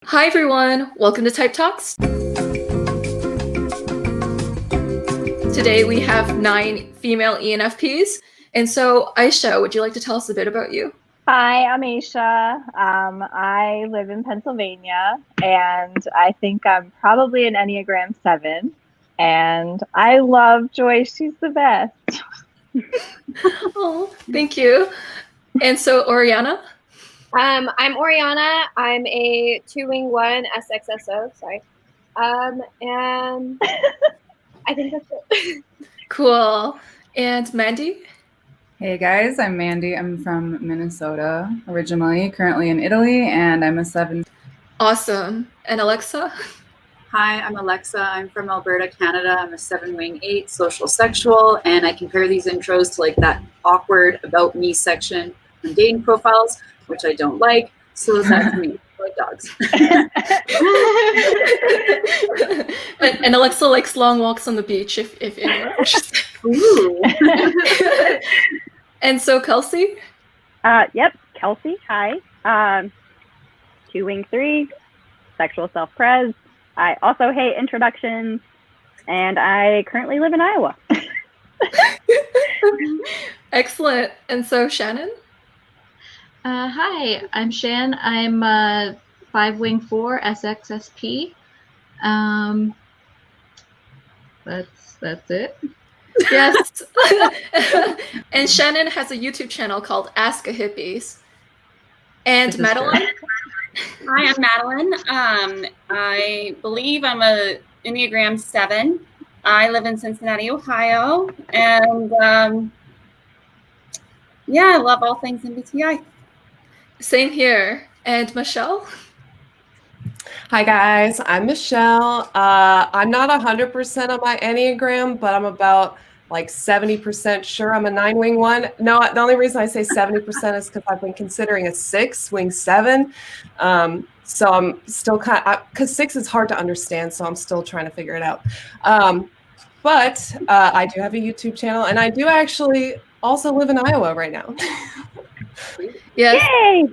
Hi everyone, welcome to Type Talks. Today we have 9 female ENFPs. And so Aisha, would you like to tell us a bit about you? Hi, I'm Aisha. I live in Pennsylvania, and I think I'm probably an Enneagram 7. And I love Joyce. She's the best. Oh, thank you. And so Oriana? I'm Oriana. I'm a 2-wing 1 SXSO. Sorry. And I think that's it. Cool. And Mandy? Hey guys, I'm Mandy. I'm from Minnesota originally, currently in Italy, and I'm a 7. Awesome. And Alexa? Hi, I'm Alexa. I'm from Alberta, Canada. I'm a 7-wing 8 social sexual, and I compare these intros to like that awkward about me section on dating profiles, which I don't like. So that's me. I like dogs. and Alexa likes long walks on the beach if anyone. Ooh. And so Kelsey? Yep, Kelsey. Hi. 2-wing 3, sexual self-pres. I also hate introductions, and I currently live in Iowa. Excellent. And so Shannon? Hi, I'm Shan. I'm 5-wing 4 SXSP. That's it. Yes. And Shannon has a YouTube channel called Ask a Hippies. And Madeline? Hi, I'm Madeline. I believe I'm a Enneagram 7. I live in Cincinnati, Ohio, and I love all things MBTI. Same here. And Michelle? Hi guys, I'm Michelle. I'm not 100% on my Enneagram, but I'm about like 70% sure I'm a 9-wing 1. No, the only reason I say 70% is because I've been considering a 6-wing 7. So I'm still because 6 is hard to understand, so I'm still trying to figure it out. But I do have a YouTube channel, and I do actually also live in Iowa right now. Yes. Yay!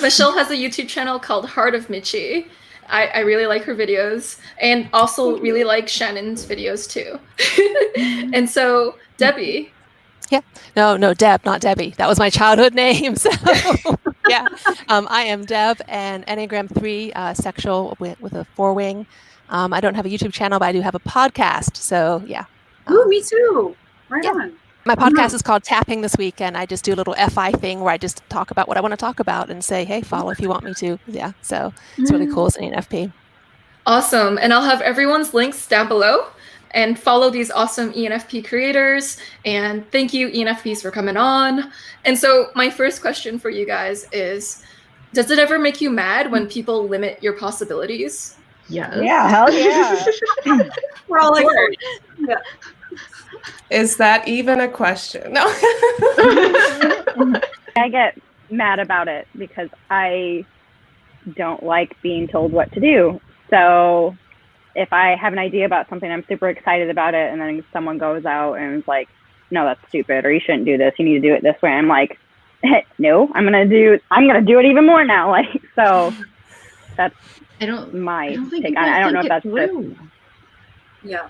Michelle has a YouTube channel called Heart of Michi. I really like her videos, and also really like Shannon's videos too. And so Debbie. Yeah, no, Deb, not Debbie. That was my childhood name. So yeah, I am Deb, and Enneagram 3 sexual with a 4-wing. I don't have a YouTube channel, but I do have a podcast. So yeah. Ooh, me too. Right on. My podcast is called Tapping This Week, and I just do a little FI thing where I just talk about what I want to talk about and say, hey, follow if you want me to. Yeah, so it's really cool as an ENFP. Awesome. And I'll have everyone's links down below. And follow these awesome ENFP creators. And thank you, ENFPs, for coming on. And so my first question for you guys is, does it ever make you mad when people limit your possibilities? Yes. Yeah, hell yeah. We're all like, yeah. Is that even a question? No. I get mad about it because I don't like being told what to do. So if I have an idea about something, I'm super excited about it, and then someone goes out and is like, no, that's stupid, or you shouldn't do this, you need to do it this way. I'm like, no, I'm gonna do it even more now. Like, so that's my take on it. I don't know if that's true. Yeah.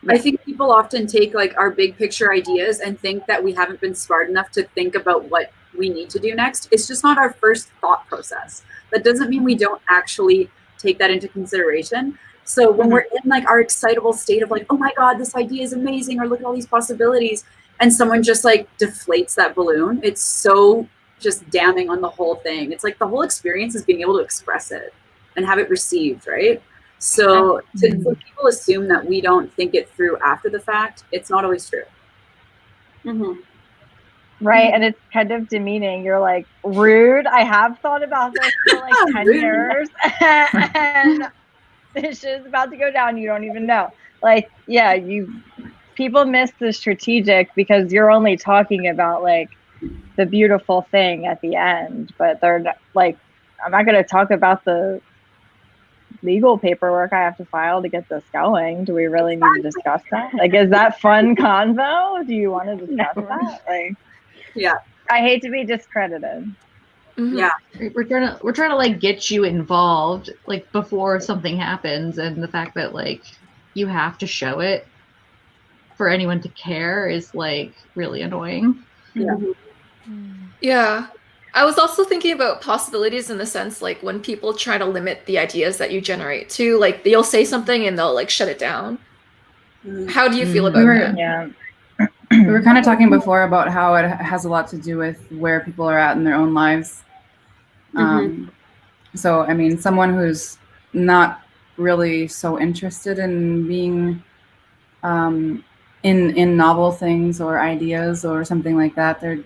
I think people often take like our big picture ideas and think that we haven't been smart enough to think about what we need to do next. It's just not our first thought process. That doesn't mean we don't actually take that into consideration. So when we're in like our excitable state of like, oh my God, this idea is amazing, or look at all these possibilities, and someone just like deflates that balloon, it's so just damning on the whole thing. It's like the whole experience is being able to express it and have it received, right? So when people assume that we don't think it through after the fact, it's not always true. Mm-hmm. Right, and it's kind of demeaning. You're like, rude. I have thought about this for like 10 years, and this shit is about to go down. You don't even know. Like, yeah, people miss the strategic because you're only talking about like the beautiful thing at the end, but they're not, like, I'm not going to talk about the legal paperwork I have to file to get this going. Do we really need to discuss that? Like, is that fun convo? Do you want to discuss that? Like, yeah. I hate to be discredited. Mhm. Yeah. We're trying to like get you involved like before something happens, and the fact that like you have to show it for anyone to care is like really annoying. Yeah. Yeah. I was also thinking about possibilities in the sense like when people try to limit the ideas that you generate too, like you'll say something and they'll like shut it down. How do you feel about that? Yeah. We were kind of talking before about how it has a lot to do with where people are at in their own lives. So, I mean, someone who's not really so interested in being in novel things or ideas or something like that, they're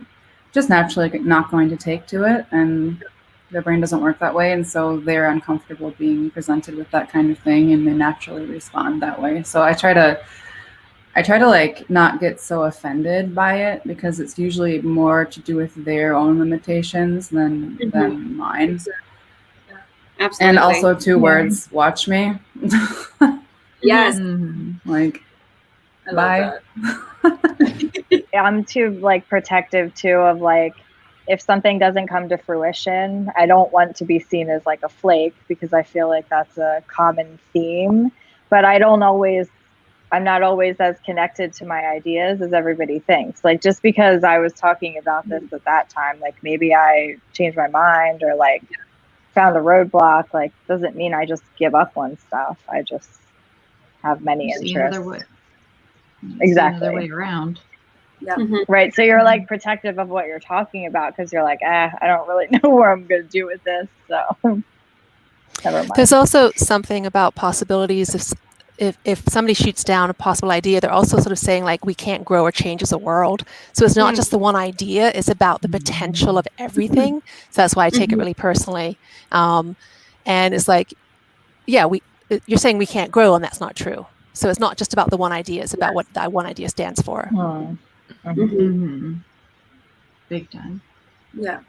just naturally not going to take to it, and their brain doesn't work that way, and so they're uncomfortable being presented with that kind of thing, and they naturally respond that way. So I try to like not get so offended by it, because it's usually more to do with their own limitations than mine. Absolutely. And also 2 words, watch me. Yes. Like, I love bye. that. I'm too like protective too of like, if something doesn't come to fruition, I don't want to be seen as like a flake, because I feel like that's a common theme. But I'm not always as connected to my ideas as everybody thinks. Like, just because I was talking about this at that time, like maybe I changed my mind or like found a roadblock, like doesn't mean I just give up on stuff. I just have many interests. Exactly. Another way around. Yeah. Right. So you're like protective of what you're talking about, because you're like, I don't really know where I'm going to do with this. So never mind. There's also something about possibilities. If somebody shoots down a possible idea, they're also sort of saying like, we can't grow or change as a world. So it's not just the one idea, it's about the potential of everything. So that's why I take it really personally. And it's like, yeah, you're saying we can't grow, and that's not true. So it's not just about the one idea, it's about what that one idea stands for. Big time. Yeah.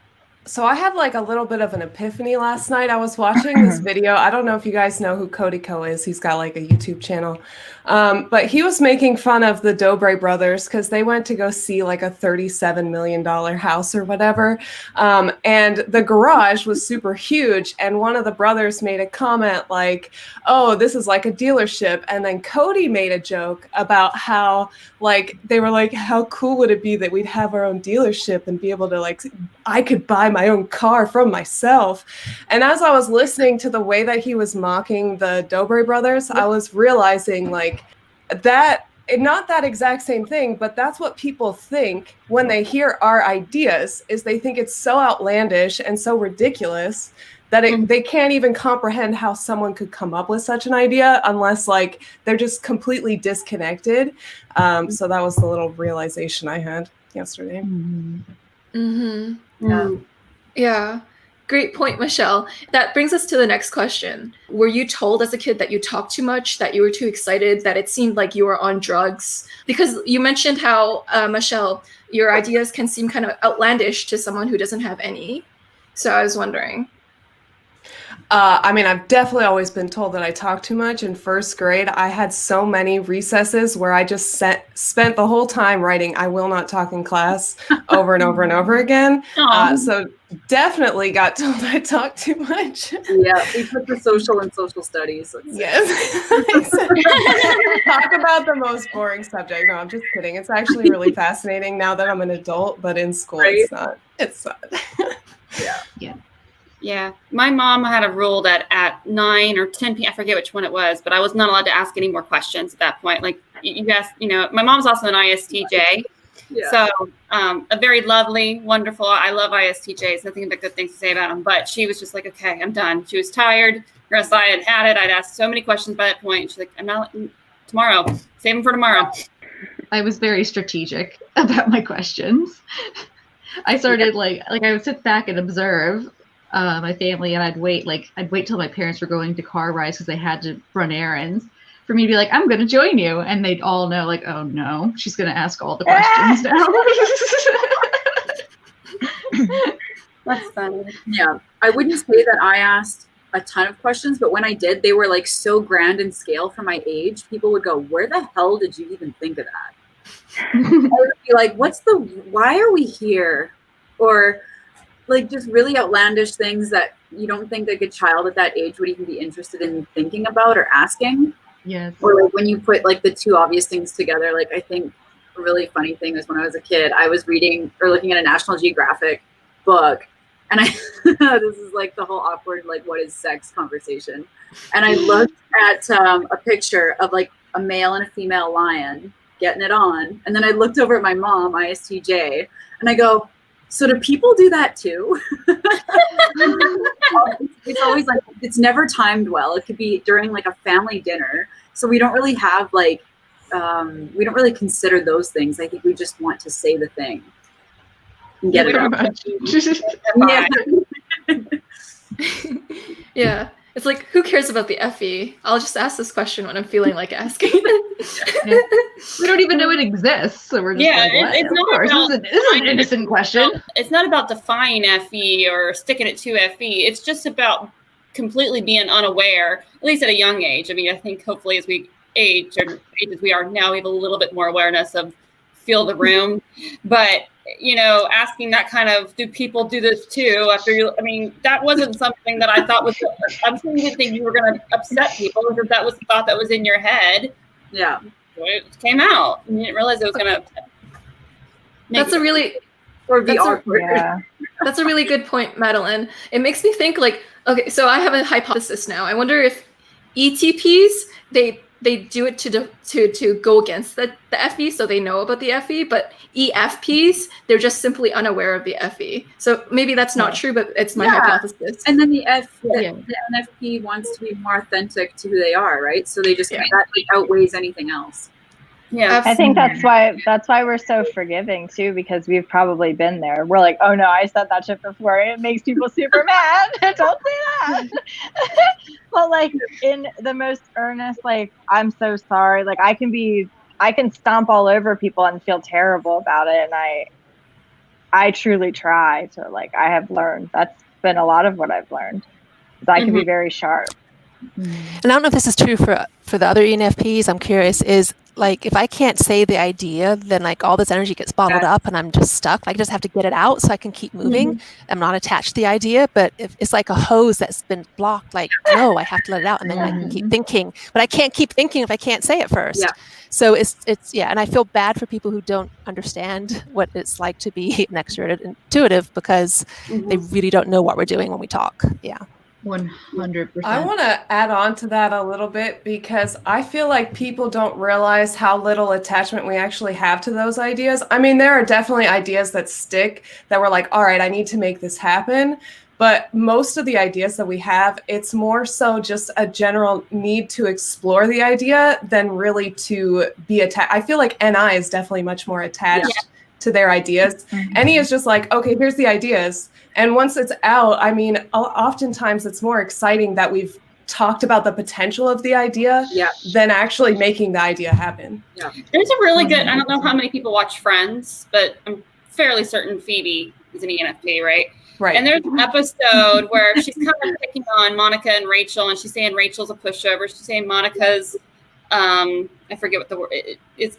So I had like a little bit of an epiphany last night. I was watching this video. I don't know if you guys know who Cody Co is. He's got like a YouTube channel. But he was making fun of the Dobre brothers because they went to go see like a $37 million house or whatever. And the garage was super huge. And one of the brothers made a comment like, oh, this is like a dealership. And then Cody made a joke about how like, they were like, how cool would it be that we'd have our own dealership and be able to like, I could buy my own car from myself. And as I was listening to the way that he was mocking the Dobre brothers, I was realizing like that, not that exact same thing, but that's what people think when they hear our ideas, is they think it's so outlandish and so ridiculous that they can't even comprehend how someone could come up with such an idea unless like they're just completely disconnected. So that was the little realization I had yesterday. Yeah. Great point, Michelle. That brings us to the next question. Were you told as a kid that you talked too much, that you were too excited, that it seemed like you were on drugs? Because you mentioned how, Michelle, your ideas can seem kind of outlandish to someone who doesn't have any. So I was wondering. I mean, I've definitely always been told that I talk too much. In first grade, I had so many recesses where I just spent the whole time writing, I will not talk in class over and over and over again. So definitely got told I talk too much. Yeah, we put the social and social studies. Yes. Talk about the most boring subject. No, I'm just kidding. It's actually really fascinating now that I'm an adult, but in school it's not. It's not. Yeah, my mom had a rule that at 9 or 10 p.m., I forget which one it was, but I was not allowed to ask any more questions at that point. Like you guys, you know, my mom's also an ISTJ. Yeah. So a very lovely, wonderful, I love ISTJs, nothing but good things to say about them. But she was just like, okay, I'm done. She was tired. The rest I had it. I'd asked so many questions by that point. She's like, I'm not, tomorrow, save them for tomorrow. I was very strategic about my questions. I started like I would sit back and observe my family, and I'd wait till my parents were going to car rides because they had to run errands for me to be like, I'm going to join you. And they'd all know like, oh no, she's going to ask all the questions now. That's funny. Yeah. I wouldn't say that I asked a ton of questions, but when I did, they were like so grand in scale for my age. People would go, where the hell did you even think of that? I would be like, why are we here? Or like just really outlandish things that you don't think like a child at that age would even be interested in thinking about or asking. Yes. Or like when you put like the two obvious things together, like I think a really funny thing was when I was a kid, I was reading or looking at a National Geographic book, and I this is like the whole awkward like what is sex conversation, and I looked at a picture of like a male and a female lion getting it on, and then I looked over at my mom, ISTJ, and I go, so do people do that too? It's always like, it's never timed well. It could be during like a family dinner. So we don't really have like, we don't really consider those things. I think we just want to say the thing and get it out. Yeah. It's like, who cares about the FE? I'll just ask this question when I'm feeling like asking. We don't even know it exists, so we're just like, what? It's not about, this is an innocent question. It's not about defining FE or sticking it to FE. It's just about completely being unaware, at least at a young age. I mean, I think hopefully as we age, or as we are now, we have a little bit more awareness of feel the room. But you know, asking that kind of, do people do this too? After you, I mean, that wasn't something that I thought was, I'm sure you didn't think you were going to upset people, because that was the thought that was in your head. Yeah. It came out. And you didn't realize it was going to. That's a really, or be awkward. That's a really good point, Madeline. It makes me think like, okay, so I have a hypothesis now. I wonder if ETPs, they do it to go against the FE, so they know about the FE, but EFPs, they're just simply unaware of the FE. So maybe that's not true, but it's my hypothesis. And then the NFP wants to be more authentic to who they are, right? So they just that like outweighs anything else. Yeah, I think that's why we're so forgiving too, because we've probably been there. We're like, oh no, I said that shit before. It makes people super mad. Don't say that. But like in the most earnest, like, I'm so sorry. Like I can stomp all over people and feel terrible about it. And I truly try to, like, I have learned. That's been a lot of what I've learned. Is I can be very sharp. And I don't know if this is true for the other ENFPs. I'm curious, is like, if I can't say the idea, then like all this energy gets bottled up and I'm just stuck. I just have to get it out so I can keep moving. I'm not attached to the idea, but if it's like a hose that's been blocked, like, no, I have to let it out, and then I can keep thinking, but I can't keep thinking if I can't say it first. So it's and I feel bad for people who don't understand what it's like to be an extroverted intuitive, because they really don't know what we're doing when we talk. 100%. I want to add on to that a little bit, because I feel like people don't realize how little attachment we actually have to those ideas. I mean, there are definitely ideas that stick, that we're like, all right, I need to make this happen. But most of the ideas that we have, it's more so just a general need to explore the idea than really to be attached. I feel like NI is definitely much more attached to their ideas. NE is just like, okay, here's the ideas. And once it's out, I mean, oftentimes it's more exciting that we've talked about the potential of the idea than actually making the idea happen. There's a really good, I don't know how many people watch Friends, but I'm fairly certain Phoebe is an ENFP, right? Right. And there's an episode where she's kind of picking on Monica and Rachel, and she's saying Rachel's a pushover. She's saying Monica's, I forget what the word is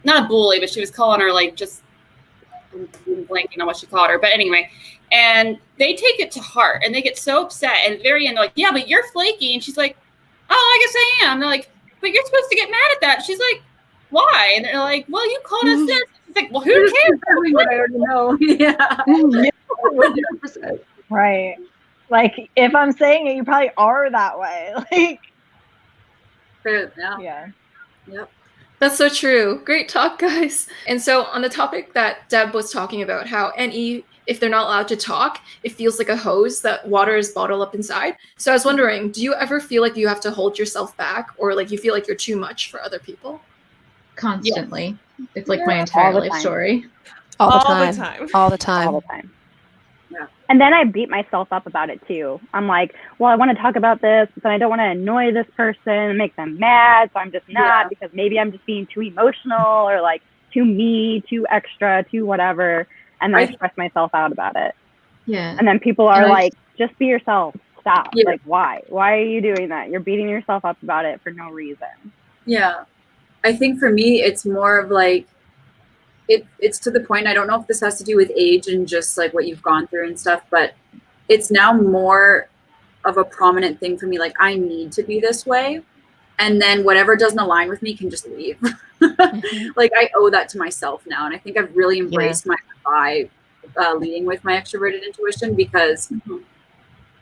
not a bully, but she was calling her like just, I'm blanking on what she called her. But anyway, and they take it to heart and they get so upset. And at the very end, they're like, yeah, but you're flaky. And she's like, oh, I guess I am. And they're like, but you're supposed to get mad at that. She's like, why? And they're like, well, you called us this. She's like, well, who cares? What I already know. 100%. Right. Like, if I'm saying it, you probably are that way. Like, Yep. That's so true. Great talk, guys. And so on the topic that Deb was talking about, how NE, if they're not allowed to talk, it feels like a hose that water is bottled up inside. So I was wondering, do you ever feel like you have to hold yourself back, or like you feel like you're too much for other people? Constantly. It's like my entire life story. All the time. All the time. And then I beat myself up about it too. I'm like, well, I want to talk about this, but then I don't want to annoy this person and make them mad. So I'm just not, because maybe I'm just being too emotional, or like too me, too extra, too whatever. And then I stress myself out about it. And then people are like, just be yourself. Stop. Like, why? Why are you doing that? You're beating yourself up about it for no reason. I think for me, it's more of like, it's to the point, I don't know if this has to do with age and just like what you've gone through and stuff, but it's now more of a prominent thing for me. Like, I need to be this way. And then whatever doesn't align with me can just leave. Like, I owe that to myself now. And I think I've really embraced my by leading with my extroverted intuition, because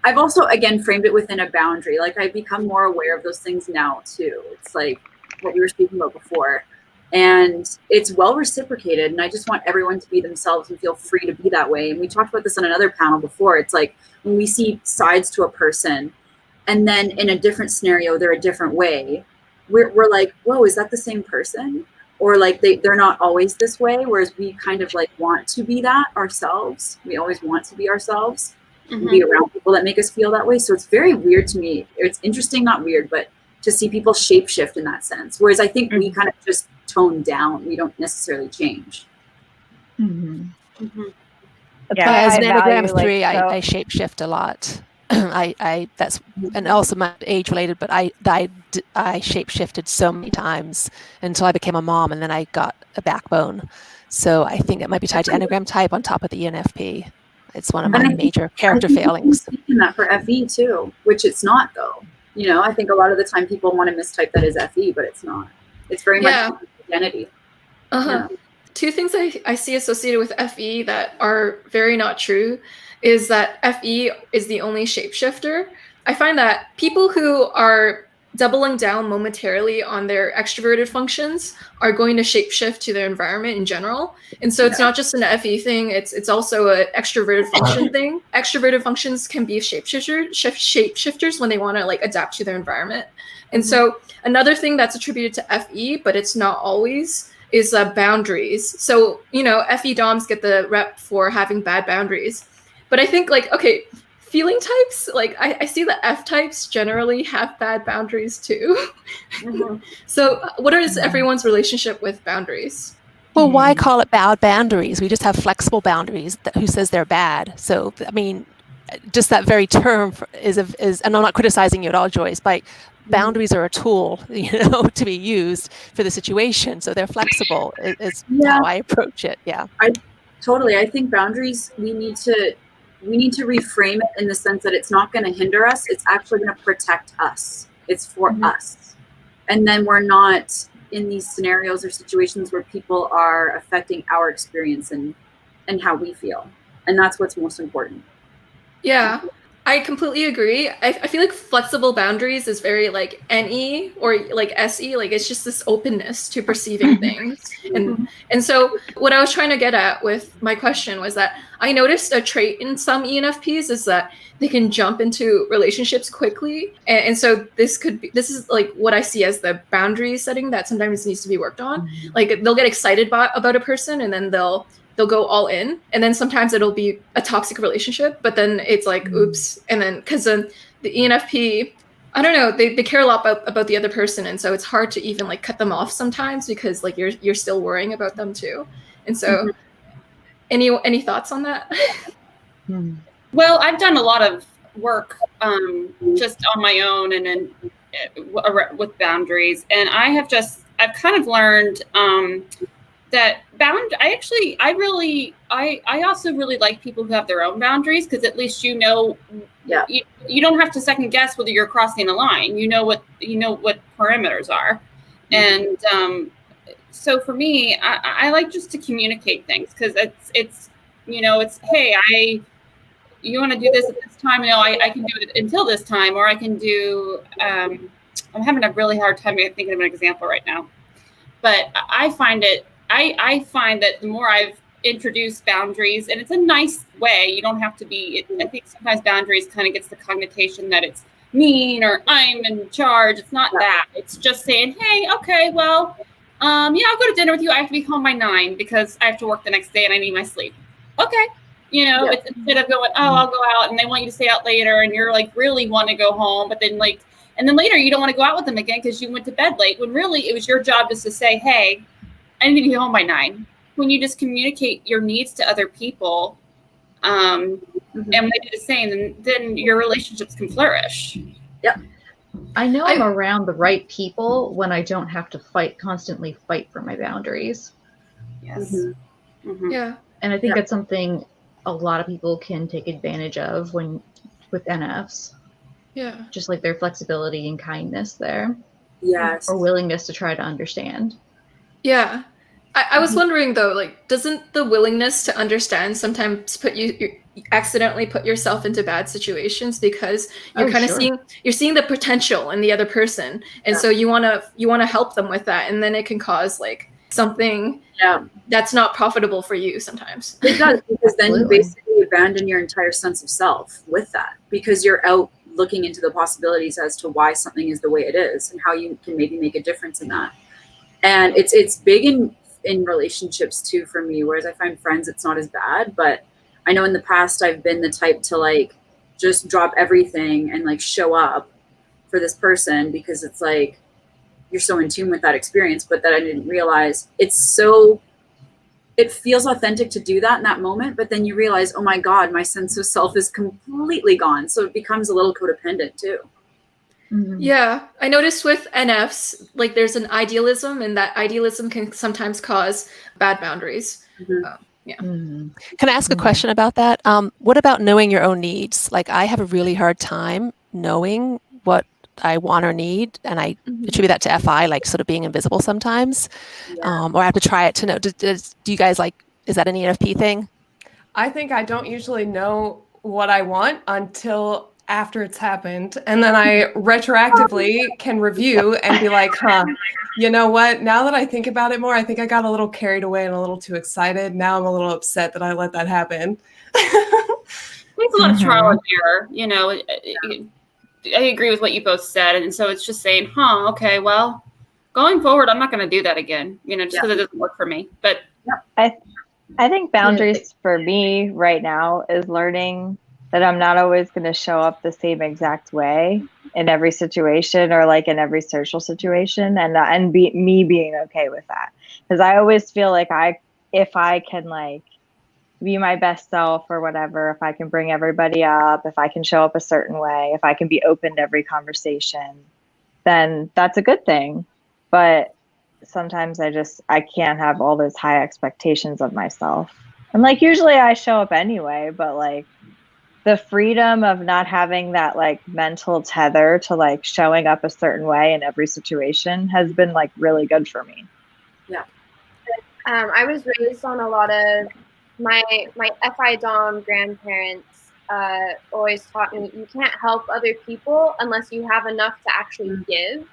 I've also, again, framed it within a boundary. Like, I've become more aware of those things now too. It's like what we were speaking about before. And it's well reciprocated. And I just want everyone to be themselves and feel free to be that way. And we talked about this on another panel before. It's like when we see sides to a person, and then in a different scenario, they're a different way, we're like, whoa, is that the same person? Or like they're not always this way. Whereas we kind of like want to be that ourselves. We always want to be ourselves and be around people that make us feel that way. So it's very weird to me. It's interesting, not weird, but to see people shapeshift in that sense. Whereas I think we kind of just tone down. We don't necessarily change. Yeah, as an Enneagram 3, I shapeshift a lot. I that's, and also my age related, but I shapeshifted so many times until I became a mom, and then I got a backbone. So I think it might be tied to Enneagram type on top of the ENFP. It's one of my major character failings. And that for FE too, which it's not though. You know, I think a lot of the time people want to mistype that as FE, but it's not. It's very much identity. Two things I see associated with FE that are very not true is that FE is the only shapeshifter. I find that people who are doubling down momentarily on their extroverted functions are going to shapeshift to their environment in general. And so it's not just an FE thing, it's also an extroverted function thing. Extroverted functions can be shapeshifters when they want to like adapt to their environment. And so another thing that's attributed to FE, but it's not always, is boundaries. So, you know, FE DOMs get the rep for having bad boundaries. But I think like, okay, feeling types, like I see the F types generally have bad boundaries too. So what is everyone's relationship with boundaries? Well, why call it bad boundaries? We just have flexible boundaries. Who says they're bad? So, I mean, just that very term is, and I'm not criticizing you at all, Joyce, but boundaries are a tool, you know, to be used for the situation. So they're flexible. It's how I approach it. Yeah. I think boundaries, we need to reframe it in the sense that it's not going to hinder us. It's actually going to protect us. It's for us. And then we're not in these scenarios or situations where people are affecting our experience and how we feel. And that's what's most important. Yeah, I completely agree. I feel like flexible boundaries is very like NE or like SE, like it's just this openness to perceiving things. And so what I was trying to get at with my question was that I noticed a trait in some ENFPs is that they can jump into relationships quickly. And so this is like what I see as the boundary setting that sometimes needs to be worked on. Like they'll get excited about a person and then they'll go all in, and then sometimes it'll be a toxic relationship, but then it's like, oops. And then because the ENFP, I don't know, they care a lot about the other person, and so it's hard to even like cut them off sometimes because like you're still worrying about them too. And so any thoughts on that? Well, I've done a lot of work just on my own and then with boundaries, and I've kind of learned that I also really like people who have their own boundaries, because at least you know, you don't have to second guess whether you're crossing a line. You know what parameters are, and so for me, I like just to communicate things, because it's hey, you want to do this at this time? No, I can do it until this time, or I can do. I'm having a really hard time thinking of an example right now, but I find that the more I've introduced boundaries, and it's a nice way, you don't have to be, I think sometimes boundaries kind of gets the connotation that it's mean or I'm in charge. It's not that. It's just saying, hey, okay, well, I'll go to dinner with you. I have to be home by 9 because I have to work the next day and I need my sleep. Okay. It's instead of going, I'll go out, and they want you to stay out later and you're like really want to go home, but then and then later you don't want to go out with them again because you went to bed late, when really it was your job just to say, hey, I need to be home by 9. When you just communicate your needs to other people, and when they do the same, then your relationships can flourish. Yep. I know I'm around the right people when I don't have to constantly fight for my boundaries. Yes. Mm-hmm. Mm-hmm. Yeah. And I think that's something a lot of people can take advantage of with NFs. Yeah. Just like their flexibility and kindness there. Yes. Or willingness to try to understand. Yeah. I was wondering though, like, doesn't the willingness to understand sometimes you accidentally put yourself into bad situations because you're kind of seeing the potential in the other person, and so you wanna help them with that, and then it can cause like something that's not profitable for you sometimes. It does, because then you basically abandon your entire sense of self with that, because you're out looking into the possibilities as to why something is the way it is and how you can maybe make a difference in that. And it's big in relationships too for me, whereas I find friends it's not as bad. But I know in the past I've been the type to like just drop everything and like show up for this person because it's like you're so in tune with that experience, but that I didn't realize it feels authentic to do that in that moment, but then you realize, oh my God, my sense of self is completely gone. So it becomes a little codependent too. Mm-hmm. Yeah, I noticed with NFs, like there's an idealism, and that idealism can sometimes cause bad boundaries. Mm-hmm. Can I ask a question about that? What about knowing your own needs? Like I have a really hard time knowing what I want or need, and I attribute that to FI, like sort of being invisible sometimes, or I have to try it to know. Do you guys is that an ENFP thing? I think I don't usually know what I want until after it's happened. And then I retroactively can review and be like, you know what? Now that I think about it more, I think I got a little carried away and a little too excited. Now I'm a little upset that I let that happen. There's a lot of trial and error, you know. I agree with what you both said. And so it's just saying, okay, well, going forward, I'm not going to do that again, you know, just because it doesn't work for me. But I think boundaries for me right now is learning that I'm not always going to show up the same exact way in every situation or like in every social situation, and me being okay with that. Because I always feel like if I can like be my best self or whatever, if I can bring everybody up, if I can show up a certain way, if I can be open to every conversation, then that's a good thing. But sometimes I can't have all those high expectations of myself. And like usually I show up anyway, but like the freedom of not having that like mental tether to like showing up a certain way in every situation has been like really good for me. Yeah. I was raised on a lot of my FI Dom grandparents always taught me you can't help other people unless you have enough to actually give.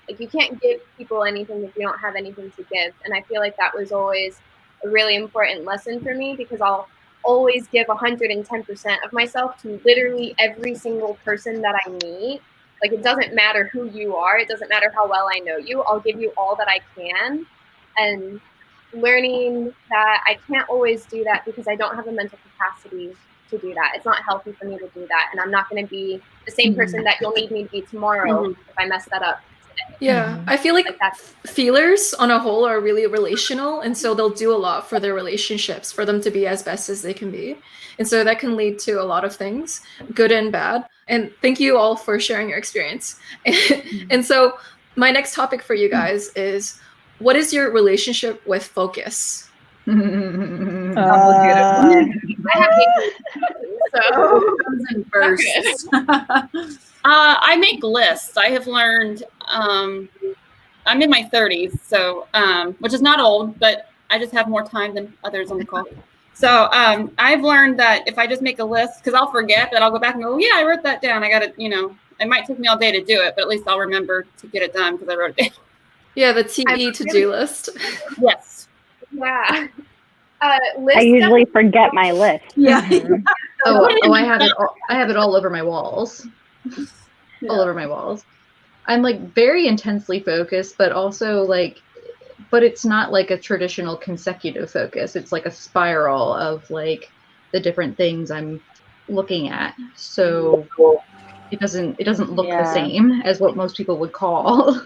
Like you can't give people anything if you don't have anything to give. And I feel like that was always a really important lesson for me, because I'll always give 110% of myself to literally every single person that I meet. Like it doesn't matter who you are. It doesn't matter how well I know you. I'll give you all that I can. And learning that I can't always do that because I don't have the mental capacity to do that. It's not healthy for me to do that. And I'm not going to be the same person that you'll need me to be tomorrow if I mess that up. Yeah, I feel like feelers on a whole are really relational, and so they'll do a lot for their relationships for them to be as best as they can be. And so that can lead to a lot of things, good and bad. And thank you all for sharing your experience. And so my next topic for you guys is, what is your relationship with focus? I have first. I make lists. I have learned, I'm in my 30s, so which is not old, but I just have more time than others on the call. So I've learned that if I just make a list, because I'll forget, but I'll go back and go, oh, yeah, I wrote that down. I got to, it might take me all day to do it, but at least I'll remember to get it done because I wrote it down. Yeah, the TE to-do list. Yes. Yeah. I usually forget my list. Yeah. I have it. I have it all over my walls. All over my walls. I'm like very intensely focused, but also but it's not like a traditional consecutive focus. It's like a spiral of like the different things I'm looking at. So it doesn't look the same as what most people would call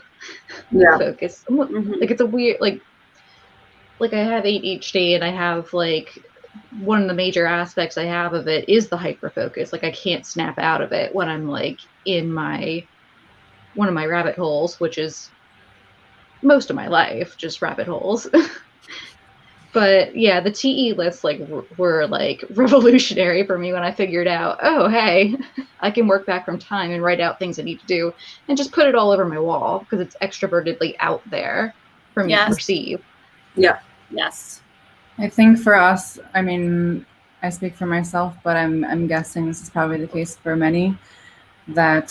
focus. Like it's a weird like I have ADHD, and I have like one of the major aspects I have of it is the hyper focus. Like I can't snap out of it when I'm like in one of my rabbit holes, which is most of my life, just rabbit holes. But yeah, the TE lists like were like revolutionary for me when I figured out, oh, hey, I can work back from time and write out things I need to do and just put it all over my wall because it's extrovertedly out there for me to perceive. Yeah. Yes. I think for us, I mean, I speak for myself, but I'm guessing this is probably the case for many, that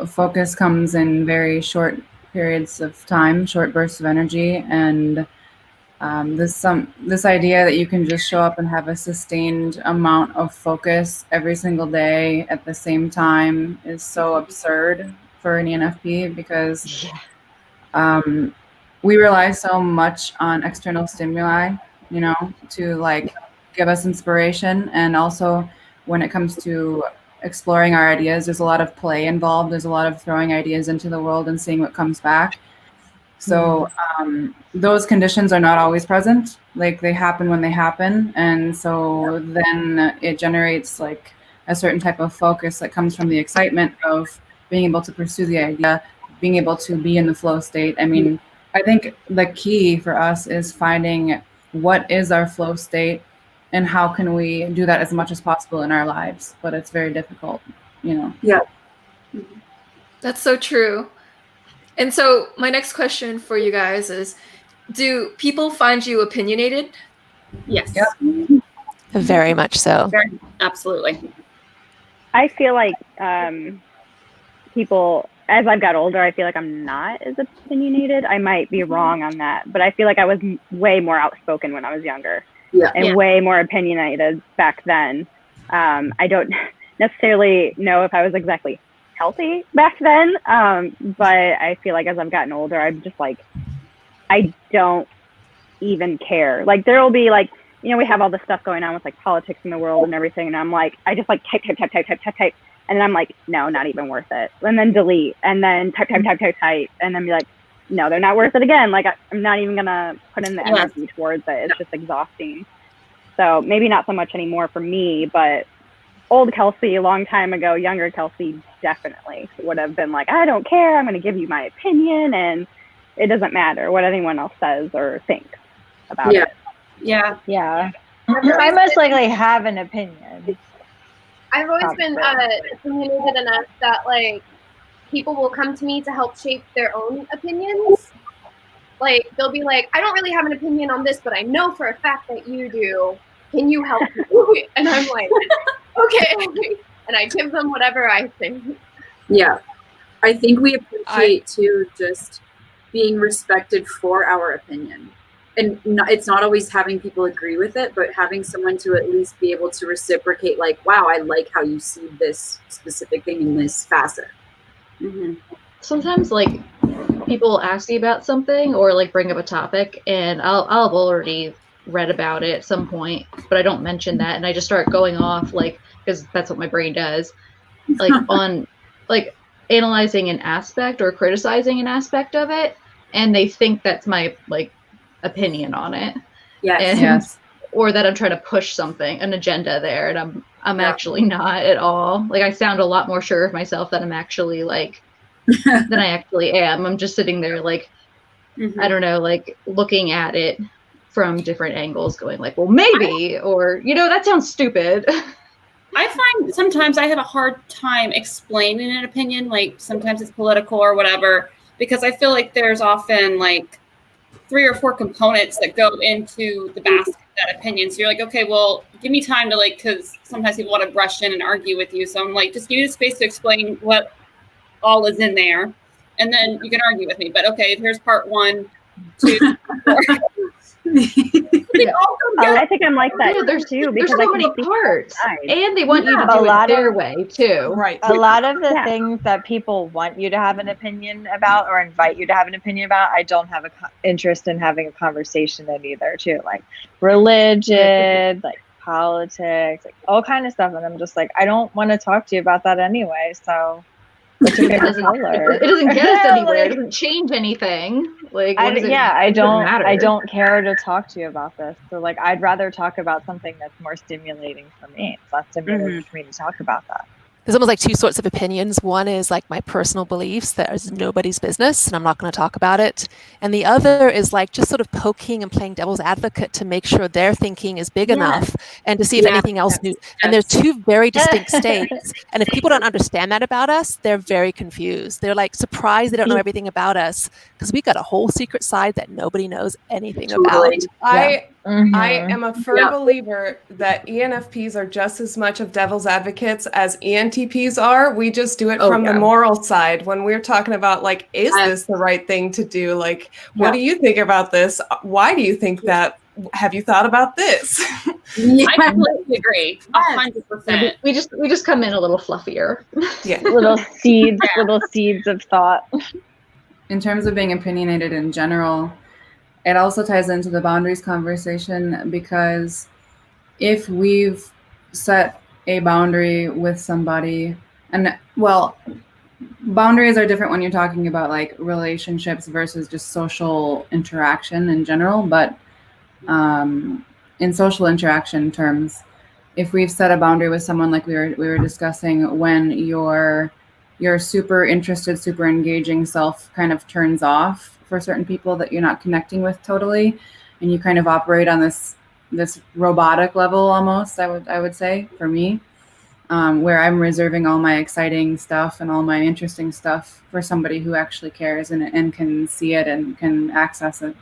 focus comes in very short periods of time, short bursts of energy, and this idea that you can just show up and have a sustained amount of focus every single day at the same time is so absurd for an ENFP because we rely so much on external stimuli, you know, to like give us inspiration. And also when it comes to exploring our ideas, there's a lot of play involved. There's a lot of throwing ideas into the world and seeing what comes back. So those conditions are not always present. Like they happen when they happen. And so then it generates like a certain type of focus that comes from the excitement of being able to pursue the idea, being able to be in the flow state. I mean, I think the key for us is finding what is our flow state and how can we do that as much as possible in our lives. But it's very difficult, you know. Yeah. That's so true. And so my next question for you guys is, do people find you opinionated? Yes. Yep. Very much so. Absolutely. I feel like people, as I've got older, I feel like I'm not as opinionated. I might be wrong on that, but I feel like I was way more outspoken when I was younger and way more opinionated back then. I don't necessarily know if I was exactly healthy back then, but I feel like as I've gotten older, I'm just like, I don't even care. Like there will be like, you know, we have all this stuff going on with like politics in the world and everything, and I'm like, I just like type, and then I'm like, no, not even worth it, and then delete, and then type, and then be like, no, they're not worth it again. Like I'm not even gonna put in the energy towards it. It's just exhausting. So maybe not so much anymore for me, but old Kelsey, a long time ago, younger Kelsey definitely would have been like, I don't care, I'm going to give you my opinion, and it doesn't matter what anyone else says or thinks about it. Yeah. I most likely have an opinion. I've always been opinionated enough that like people will come to me to help shape their own opinions. Like they'll be like, I don't really have an opinion on this, but I know for a fact that you do. Can you help me? And I'm like, okay. And I give them whatever I think. Yeah. I think we appreciate too just being respected for our opinion. And it's not always having people agree with it, but having someone to at least be able to reciprocate like, wow, I like how you see this specific thing in this facet. Mm-hmm. Sometimes like people ask me about something or like bring up a topic and I'll have already read about it at some point, but I don't mention that, and I just start going off like, because that's what my brain does, like on like analyzing an aspect or criticizing an aspect of it, and they think that's my like opinion on it. Yes. Or that I'm trying to push something, an agenda there, and I'm actually not at all. Like I sound a lot more sure of myself than I'm actually like than I actually am. I'm just sitting there like I don't know, like looking at it from different angles, going like, well, maybe, or, you know, that sounds stupid. I find sometimes I have a hard time explaining an opinion, like sometimes it's political or whatever, because I feel like there's often like 3 or 4 components that go into the basket of that opinion. So you're like, okay, well, give me time to like, because sometimes people want to rush in and argue with you. So I'm like, just give me the space to explain what all is in there, and then you can argue with me. But okay, here's part 1, 2, 4. I think I'm like that too, because there's so many parts, and they want you to do it their way too. Right. A lot of the things that people want you to have an opinion about or invite you to have an opinion about, I don't have an interest in having a conversation in either too. Like religion, like politics, like all kind of stuff. And I'm just like, I don't want to talk to you about that anyway. So what's your favorite color? It doesn't get us anywhere. It doesn't change anything. Like, I don't care to talk to you about this. So like, I'd rather talk about something that's more stimulating for me. It's not stimulating for me to talk about that. there's almost like two sorts of opinions. One is like my personal beliefs that is nobody's business and I'm not going to talk about it. And the other is like just sort of poking and playing devil's advocate to make sure their thinking is big enough and to see if anything else new. And there's two very distinct states. And if people don't understand that about us, they're very confused. They're like surprised they don't know everything about us because we got a whole secret side that nobody knows anything about. I am a firm believer that ENFPs are just as much of devil's advocates as ENTPs are. We just do it from the moral side. When we're talking about like, is this the right thing to do? Like, what do you think about this? Why do you think that? Have you thought about this? I completely agree. 100%. We just come in a little fluffier. Little seeds of thought. In terms of being opinionated in general, it also ties into the boundaries conversation, because if we've set a boundary with somebody, and well, boundaries are different when you're talking about like relationships versus just social interaction in general, but in social interaction terms, if we've set a boundary with someone, like we were discussing, when your super interested, super engaging self kind of turns off for certain people that you're not connecting with totally, and you kind of operate on this robotic level almost, I would say, for me, where I'm reserving all my exciting stuff and all my interesting stuff for somebody who actually cares and can see it and can access it.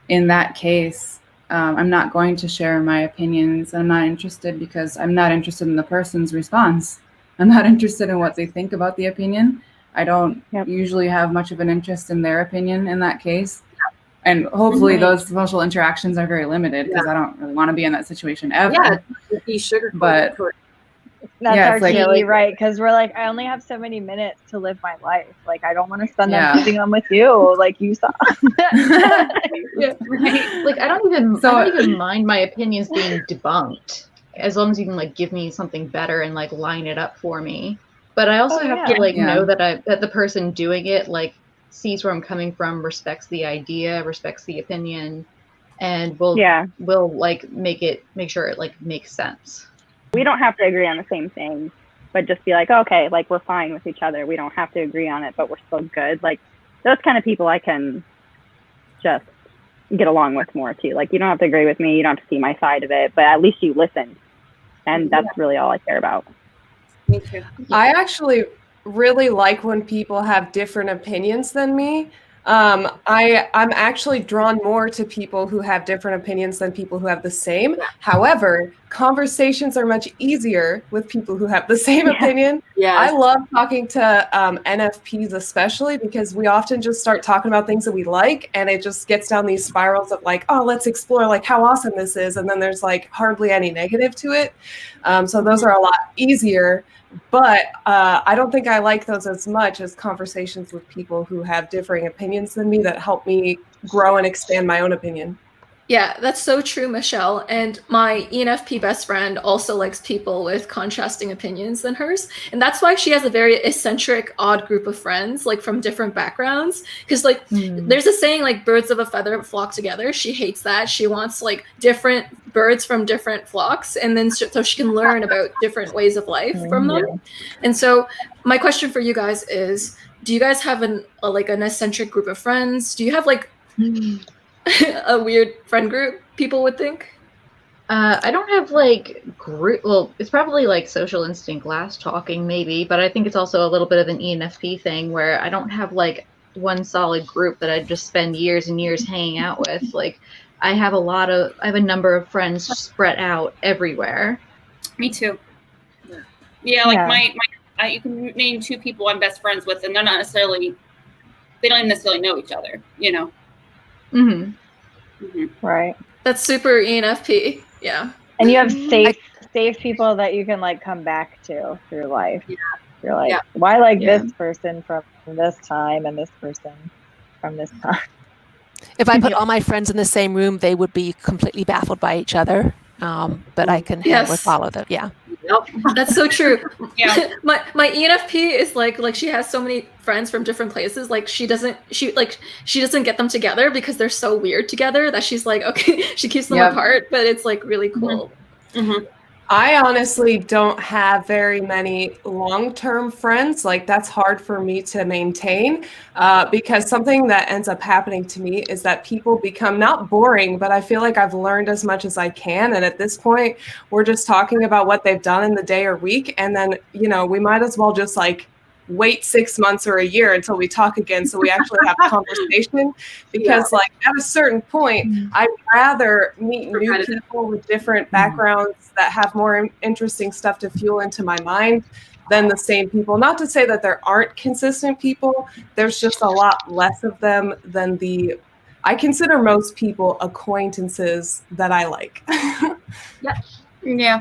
In that case, I'm not going to share my opinions. I'm not interested because I'm not interested in the person's response. I'm not interested in what they think about the opinion. I don't usually have much of an interest in their opinion in that case. And hopefully those social interactions are very limited, because I don't really want to be in that situation ever. But that's actually right, because we're like, I only have so many minutes to live my life. Like, I don't want to spend them using them with you, like you saw. Like, I don't even mind my opinions being debunked, as long as you can like give me something better and like line it up for me. But I also have to like know that the person doing it like sees where I'm coming from, respects the idea, respects the opinion, and will like make sure it like makes sense. We don't have to agree on the same thing, but just be like, okay, like we're fine with each other. We don't have to agree on it, but we're still good. Like those kind of people I can just get along with more too. Like you don't have to agree with me. You don't have to see my side of it, but at least you listened. And that's really all I care about. Me too. I actually really like when people have different opinions than me. I'm actually drawn more to people who have different opinions than people who have the same. However, conversations are much easier with people who have the same opinion. I love talking to NFPs especially, because we often just start talking about things that we like, and it just gets down these spirals of like, oh, let's explore like how awesome this is, and then there's like hardly any negative to it. So those are a lot easier. But I don't think I like those as much as conversations with people who have differing opinions than me that help me grow and expand my own opinion. Yeah, that's so true, Michelle. And my ENFP best friend also likes people with contrasting opinions than hers. And that's why she has a very eccentric, odd group of friends, like from different backgrounds. Because like there's a saying like birds of a feather flock together. She hates that. She wants like different birds from different flocks. And then so she can learn about different ways of life from them. And so my question for you guys is, do you guys have an eccentric group of friends? Do you have like a weird friend group people would think? I don't have like group. Well, it's probably like social instinct last talking maybe, but I think it's also a little bit of an ENFP thing where I don't have like one solid group that I just spend years and years hanging out with. Like I have a number of friends spread out everywhere. Me too. Yeah, like my you can name two people I'm best friends with, and they don't even necessarily know each other, you know. Right. That's super ENFP. Yeah. And you have safe people that you can like come back to through life. You're like, why like this person from this time and this person from this time? If I put all my friends in the same room, they would be completely baffled by each other. But I can follow them. Yeah. That's so true. My ENFP is like she has so many friends from different places. Like she doesn't get them together because they're so weird together that she's like, okay, she keeps them apart, but it's like really cool. I honestly don't have very many long-term friends. Like that's hard for me to maintain because something that ends up happening to me is that people become not boring, but I feel like I've learned as much as I can. And at this point, we're just talking about what they've done in the day or week. And then, we might as well just like wait 6 months or a year until we talk again so we actually have a conversation, because like at a certain point I'd rather meet new people with different backgrounds that have more interesting stuff to fuel into my mind than the same people. Not to say that there aren't consistent people, there's just a lot less of them than I consider most people acquaintances that I like. Yeah.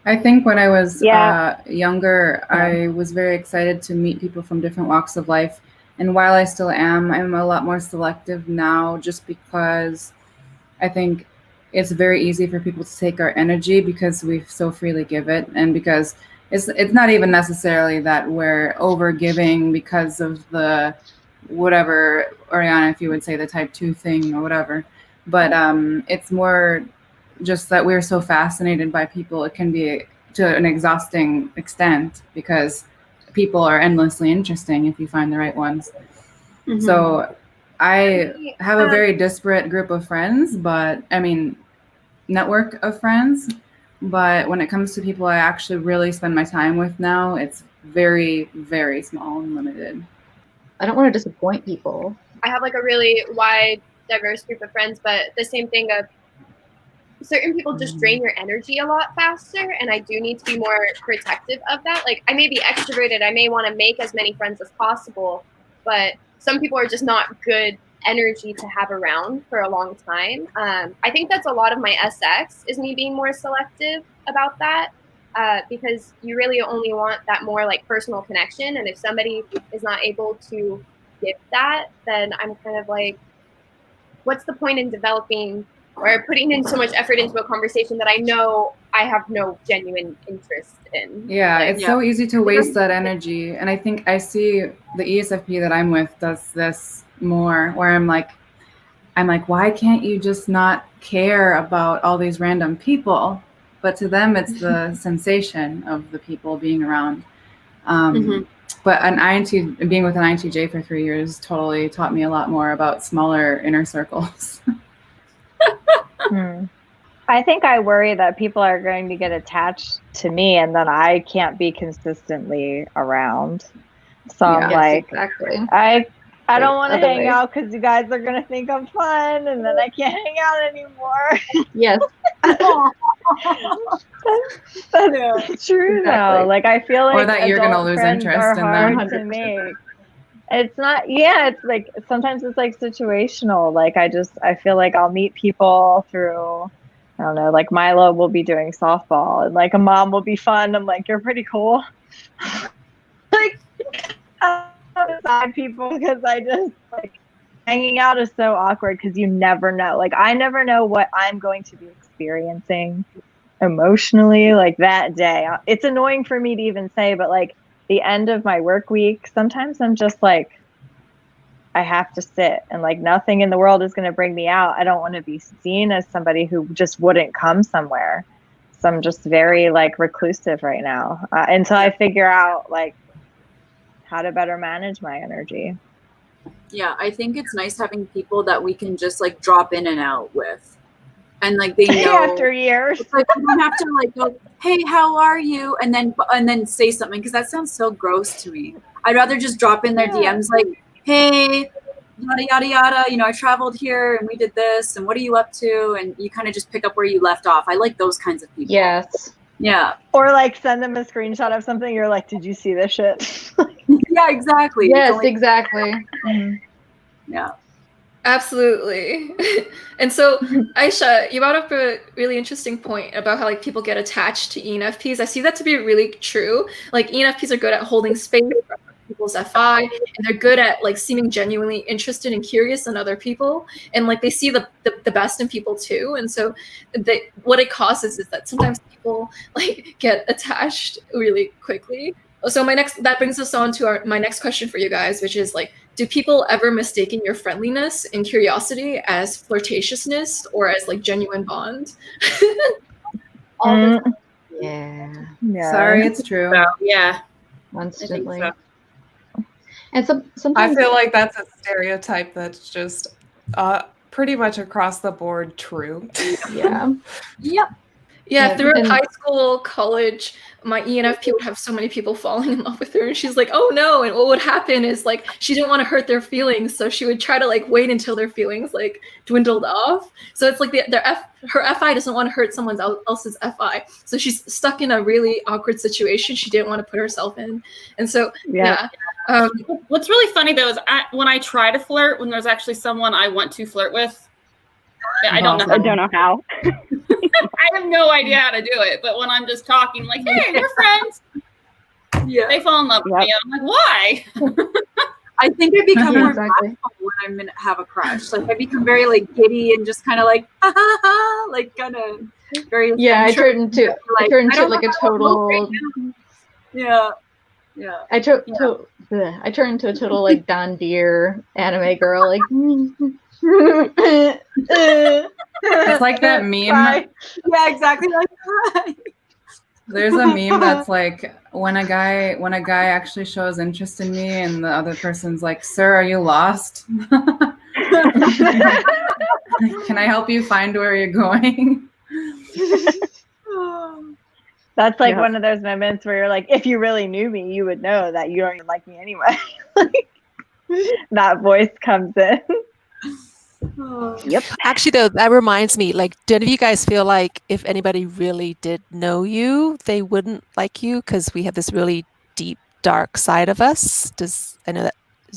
I think when I was younger, I was very excited to meet people from different walks of life. And while I still am, I'm a lot more selective now, just because I think it's very easy for people to take our energy because we so freely give it. And because it's not even necessarily that we're over giving because of the whatever, Oriana, if you would say the type 2 thing or whatever. But it's more just that we're so fascinated by people. It can be to an exhausting extent because people are endlessly interesting if you find the right ones. Mm-hmm. So I have a very disparate group of friends, network of friends. But when it comes to people I actually really spend my time with now, it's very, very small and limited. I don't want to disappoint people. I have like a really wide, diverse group of friends, but the same thing of certain people just drain your energy a lot faster, and I do need to be more protective of that. Like I may be extroverted, I may want to make as many friends as possible, but some people are just not good energy to have around for a long time. I think that's a lot of my SX is me being more selective about that, because you really only want that more like personal connection, and if somebody is not able to give that, then I'm kind of like, what's the point in developing or putting in so much effort into a conversation that I know I have no genuine interest in? Yeah, it's so easy to waste that energy. And I think I see the ESFP that I'm with does this more, where I'm like, why can't you just not care about all these random people? But to them, it's the sensation of the people being around. But being with an INTJ for 3 years totally taught me a lot more about smaller inner circles. I think I worry that people are going to get attached to me and then I can't be consistently around. So I'm like, exactly. I don't want to hang out because you guys are going to think I'm fun and then I can't hang out anymore. Yes. That's true though. Like I feel like or that you're going to lose interest in them. To make. It's not, it's like, sometimes it's like situational. Like I feel like I'll meet people through, I don't know, like Milo will be doing softball and like a mom will be fun. I'm like, you're pretty cool. Like, I don't decide people because I just like hanging out is so awkward because you never know. Like I never know what I'm going to be experiencing emotionally like that day. It's annoying for me to even say, but like, the end of my work week, sometimes I'm just like, I have to sit and like nothing in the world is going to bring me out. I don't want to be seen as somebody who just wouldn't come somewhere. So I'm just very like reclusive right now until I figure out like how to better manage my energy. Yeah, I think it's nice having people that we can just like drop in and out with. And like they know after years, it's like we don't have to like go, hey, how are you? And then say something because that sounds so gross to me. I'd rather just drop in their DMs like, hey, yada yada yada. I traveled here and we did this. And what are you up to? And you kind of just pick up where you left off. I like those kinds of people. Yes. Yeah. Or like send them a screenshot of something. You're like, did you see this shit? Yeah, exactly. Yes, exactly. Yeah. Absolutely. And so, Aisha, you brought up a really interesting point about how like people get attached to ENFPs. I see that to be really true. Like ENFPs are good at holding space for people's FI, and they're good at like seeming genuinely interested and curious in other people, and like they see the best in people too. And so, what it causes is that sometimes people like get attached really quickly. So that brings us on to my next question for you guys, which is like, do people ever mistaken your friendliness and curiosity as flirtatiousness or as like genuine bond? all the time. Yeah. Sorry, it's true. So, yeah. Constantly. I think And I sometimes feel like that's a stereotype that's just pretty much across the board true. yeah. Yep. Yeah, throughout and- high school, college, my ENFP would have so many people falling in love with her, and she's like, "Oh no!" And what would happen is like she didn't want to hurt their feelings, so she would try to like wait until their feelings like dwindled off. So it's like her FI doesn't want to hurt someone else's FI, so she's stuck in a really awkward situation she didn't want to put herself in, and so yeah. What's really funny though is when I try to flirt, when there's actually someone I want to flirt with, I don't know. I don't know how. I have no idea how to do it. But when I'm just talking, like, "Hey, we're friends," they fall in love with me. I'm like, "Why?" I think I become more exactly. when I have a crush. Like I become very like giddy and just kind of like, ha ha ha, like kind of very. I turn into like, like a total. Yeah. Yeah. I turn into a total like Donndelinger anime girl, like. It's like that meme. Yeah, exactly like that. There's a meme that's like when a guy actually shows interest in me and the other person's like, "Sir, are you lost? Can I help you find where you're going?" That's like one of those moments where you're like, if you really knew me, you would know that you don't even like me anyway. That voice comes in. Yep. Actually, though, that reminds me, like, do any of you guys feel like if anybody really did know you, they wouldn't like you because we have this really deep, dark side of us? I know that,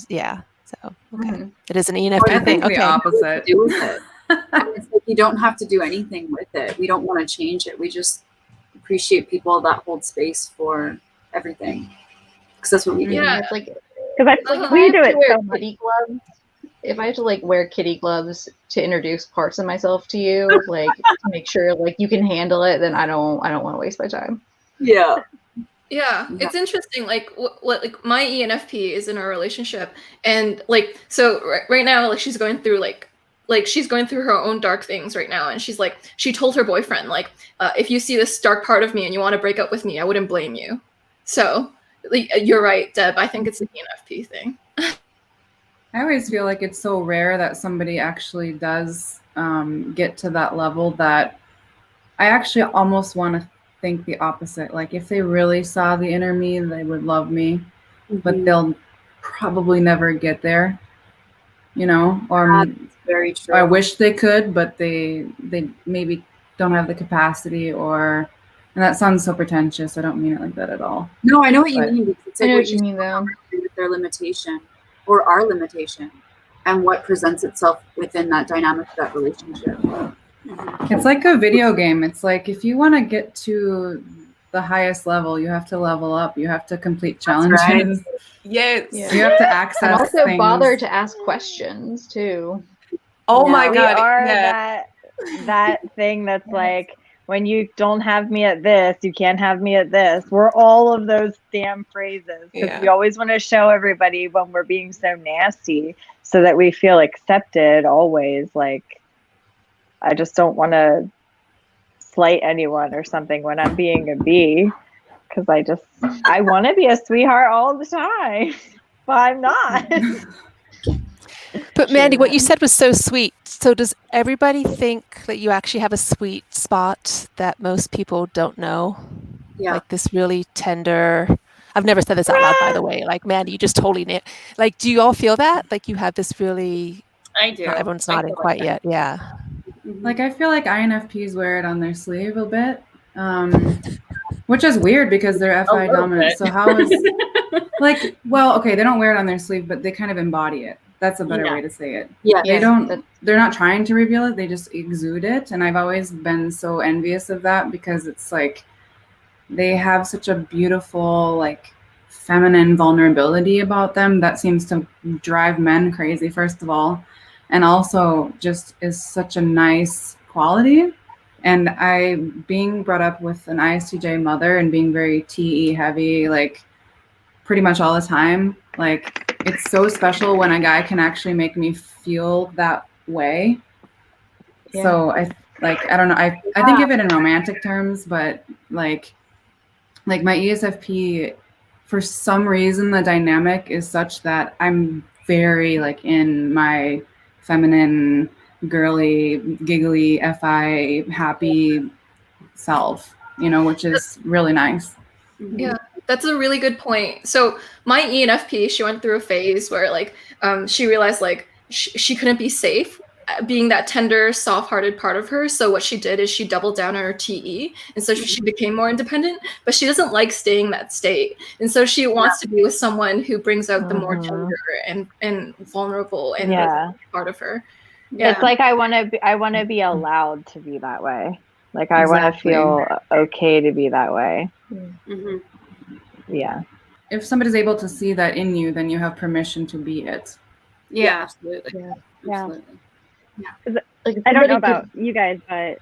yeah. So, okay. It is an ENFP I thing. think the opposite. Do with it. It's like you don't have to do anything with it. We don't want to change it. We just appreciate people that hold space for everything. Because that's what we do. Yeah. It's like Because we do it so much. kitty gloves. If I have to like wear kitty gloves to introduce parts of myself to you, like to make sure like you can handle it, then I don't want to waste my time. Yeah. Yeah, it's interesting. Like, what like my ENFP is in a relationship, and like, so right now, like she's going through like she's going through her own dark things right now, and she's like, she told her boyfriend like, if you see this dark part of me and you want to break up with me, I wouldn't blame you. So like, you're right, Deb. I think it's an ENFP thing. I always feel like it's so rare that somebody actually does get to that level that I actually almost want to think the opposite. Like if they really saw the inner me, they would love me, but they'll probably never get there, you know, or That's very true. I wish they could, but they maybe don't have the capacity, or, and that sounds so pretentious. I don't mean it like that at all. No, I know what you mean. It's like I know what you mean though. With their limitation or our limitation and what presents itself within that dynamic of that relationship. It's like a video game. It's like if you want to get to the highest level, you have to level up. You have to complete challenges. Right. Yes. Yeah. You have to access And also things. bother to ask questions too. Oh my We God. are Yeah. that thing that's like, when you don't have me at this, you can't have me at this. We're all of those damn phrases because we always want to show everybody when we're being so nasty so that we feel accepted always. Like, I just don't want to slight anyone or something when I'm being a B, because I want to be a sweetheart all the time, but I'm not. But Mandy, what you said was so sweet. So does everybody think that you actually have a sweet spot that most people don't know? Yeah. Like this really tender. I've never said this out loud, by the way. Like Mandy, you just totally like, do you all feel that? Like you have this really? I do. Everyone's nodding quite yet. Yeah. Like I feel like INFPs wear it on their sleeve a bit, which is weird because they're FI dominant. So how is like, well, okay, they don't wear it on their sleeve, but they kind of embody it. That's a better way to say it. Yeah. They're not trying to reveal it. They just exude it. And I've always been so envious of that because it's like, they have such a beautiful, like feminine vulnerability about them that seems to drive men crazy, first of all. And also just is such a nice quality. And I, being brought up with an ISTJ mother and being very TE heavy, like pretty much all the time, like it's so special when a guy can actually make me feel that way. Yeah. So like, I don't know, I think of it in romantic terms, but like my ESFP, for some reason, the dynamic is such that I'm very like in my feminine, girly, giggly, FI, happy self, you know, which is really nice. Yeah, that's a really good point. So my ENFP, she went through a phase where like she realized like she couldn't be safe being that tender, soft-hearted part of her. So what she did is she doubled down on her TE, and so she became more independent. But she doesn't like staying in that state, and so she wants to be with someone who brings out the more tender and vulnerable and part of her. Yeah. It's like I want to be allowed to be that way. Like I want to feel okay to be that way. Yeah. If somebody's able to see that in you, then you have permission to be it. Yeah, absolutely. Yeah. Absolutely. Like, I don't know about you guys, but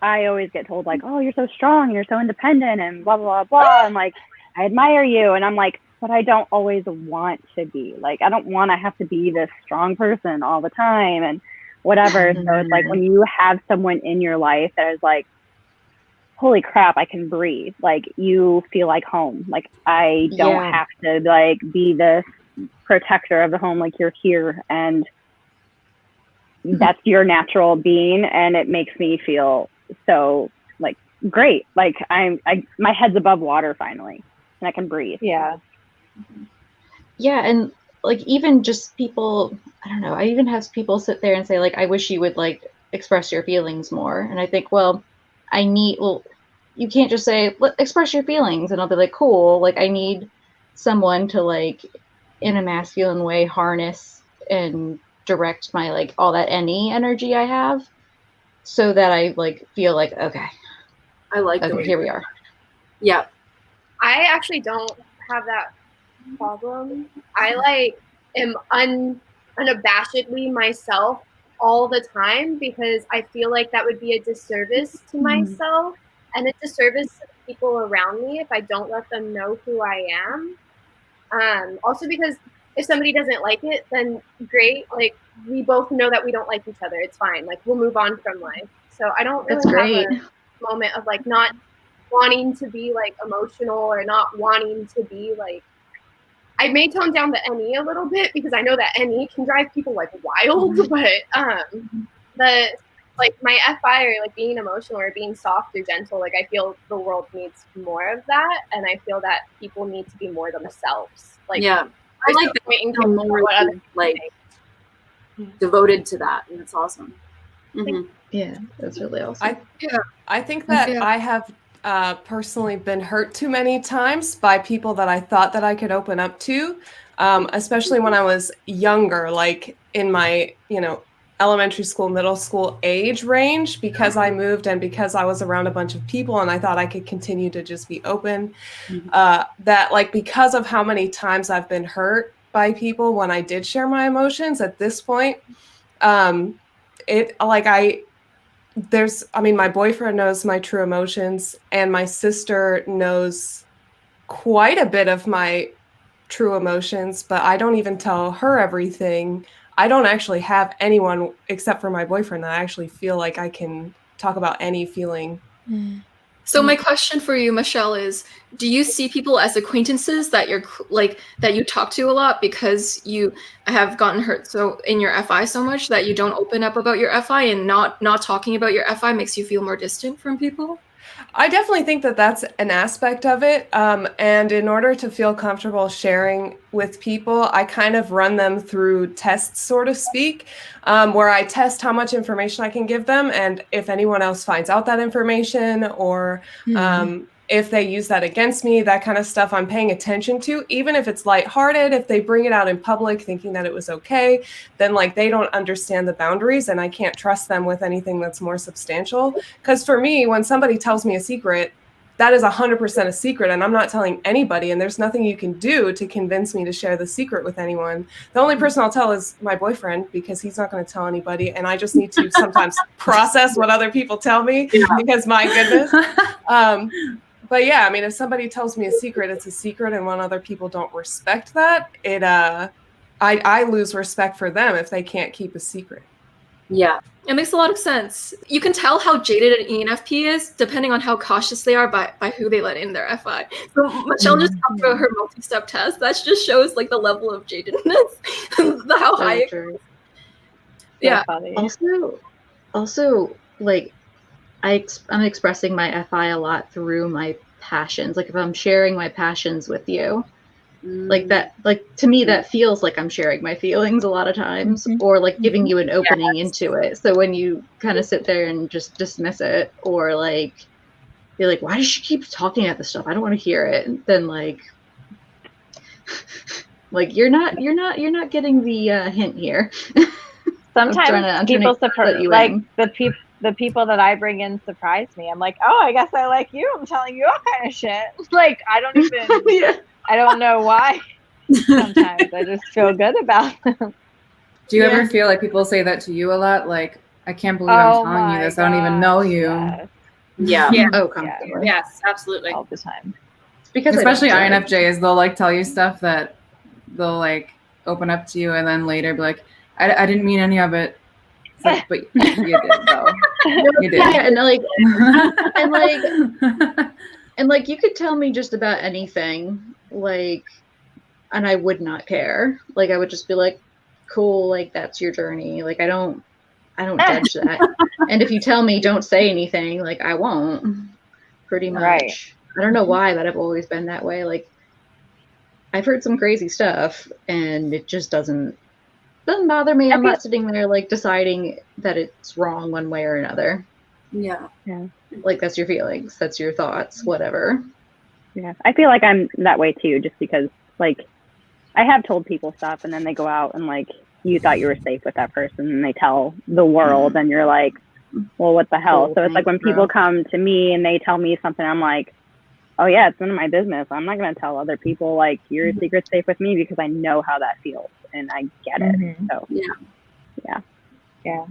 I always get told like, oh, you're so strong, you're so independent, and blah, blah, blah, blah. And like, I admire you. And I'm like, but I don't always want to be. Like, I don't want to have to be this strong person all the time and whatever. So it's like when you have someone in your life that is like, holy crap, I can breathe. Like, you feel like home. Like, I don't have to like be this protector of the home. Like, you're here and that's your natural being, and it makes me feel so like great. Like my head's above water finally, and I can breathe. Yeah, and like even just people, I don't know. I even have people sit there and say like, I wish you would like express your feelings more. And I think, well, you can't just say express your feelings, and I'll be like, cool. Like I need someone to like in a masculine way harness and direct my like all that NE energy I have, so that I like feel like okay, I like okay, here we are. Yeah, I actually don't have that problem. I like am unabashedly myself all the time, because I feel like that would be a disservice to myself and a disservice to the people around me if I don't let them know who I am. Also because if somebody doesn't like it, then great. Like, we both know that we don't like each other. It's fine. Like, we'll move on from life. So I don't really have a moment of like not wanting to be like emotional or not wanting to be like. I may tone down the NE a little bit because I know that NE can drive people like wild, but the like my FI or like being emotional or being soft or gentle, like I feel the world needs more of that, and I feel that people need to be more themselves. Like, yeah. I like that more like devoted to that, and it's awesome. Yeah, that's really awesome. I think that I have personally been hurt too many times by people that I thought that I could open up to, especially when I was younger, like in my, elementary school, middle school age range, because I moved and because I was around a bunch of people and I thought I could continue to just be open, that like, because of how many times I've been hurt by people when I did share my emotions at this point, my boyfriend knows my true emotions, and my sister knows quite a bit of my true emotions, but I don't even tell her everything. I don't actually have anyone except for my boyfriend that I actually feel like I can talk about any feeling. So my question for you, Michelle, is: do you see people as acquaintances that you're like that you talk to a lot because you have gotten hurt so in your FI so much that you don't open up about your FI, and not talking about your FI makes you feel more distant from people? I definitely think that that's an aspect of it. And in order to feel comfortable sharing with people, I kind of run them through tests, so to speak, where I test how much information I can give them. And if anyone else finds out that information, or if they use that against me, that kind of stuff I'm paying attention to, even if it's lighthearted. If they bring it out in public thinking that it was okay, then like they don't understand the boundaries, and I can't trust them with anything that's more substantial. Because for me, when somebody tells me a secret, that is 100% a secret, and I'm not telling anybody, and there's nothing you can do to convince me to share the secret with anyone. The only person I'll tell is my boyfriend, because he's not going to tell anybody, and I just need to sometimes process what other people tell me, because my goodness. But yeah, I mean, if somebody tells me a secret, it's a secret, and when other people don't respect that, I lose respect for them if they can't keep a secret. Yeah. It makes a lot of sense. You can tell how jaded an ENFP is depending on how cautious they are by who they let in their FI. So Michelle just talked about her multi-step test. That just shows like the level of jadedness, how high it goes. Yeah. Also, like I'm expressing my FI a lot through my passions. Like if I'm sharing my passions with you, like that, like to me that feels like I'm sharing my feelings a lot of times, or like giving you an opening into it. So when you kind of sit there and just dismiss it, or like be like, why does she keep talking about this stuff? I don't want to hear it. Then like you're not getting the hint here. Sometimes people surprise like the people that I bring in surprise me. I'm like, oh, I guess I like you. I'm telling you all kind of shit. Like I don't even I don't know why. Sometimes I just feel good about them. Do you ever feel like people say that to you a lot? Like, I can't believe I'm telling you this. I don't even know you. Yeah. Oh, comfortably. Yes, absolutely. All the time. Because especially INFJs, they'll like tell you stuff that they'll like open up to you and then later be like, I didn't mean any of it. It's like, but you did though. You did. Yeah, and like you could tell me just about anything, like, and I would not care. Like I would just be like, cool, like that's your journey. Like I don't judge that. And if you tell me don't say anything, like I won't. Pretty much. Right. I don't know why, but I've always been that way. Like I've heard some crazy stuff and it just doesn't bother me. I'm not sitting there like deciding that it's wrong one way or another. Yeah. Like that's your feelings, that's your thoughts, whatever. Yeah. I feel like I'm that way too, just because like I have told people stuff and then they go out and like you thought you were safe with that person and they tell the world and you're like, well, what the hell? So it's like when people come to me and they tell me something, I'm like, oh yeah, it's none of my business. I'm not going to tell other people like your secret's safe with me because I know how that feels and I get it. So yeah.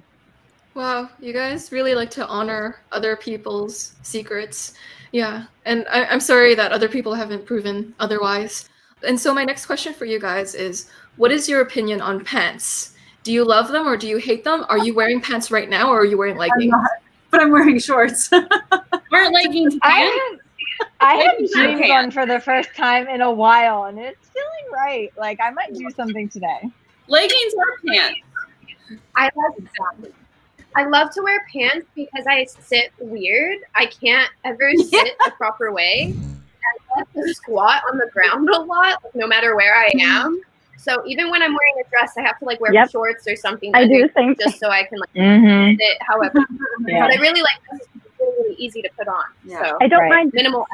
Wow, you guys really like to honor other people's secrets. Yeah, and I'm sorry that other people haven't proven otherwise. And so my next question for you guys is, what is your opinion on pants? Do you love them or do you hate them? Are you wearing pants right now or are you wearing leggings? But I'm wearing shorts. Aren't leggings pants? I have jeans on for the first time in a while and it's feeling right. Like I might do something today. Leggings or pants? I love to wear pants because I sit weird. I can't ever sit the proper way. I have to squat on the ground a lot, no matter where I am. So even when I'm wearing a dress, I have to like wear shorts or something. I do the same just so I can like sit however. But I really like this. It's really easy to put on. Yeah. So I don't mind minimal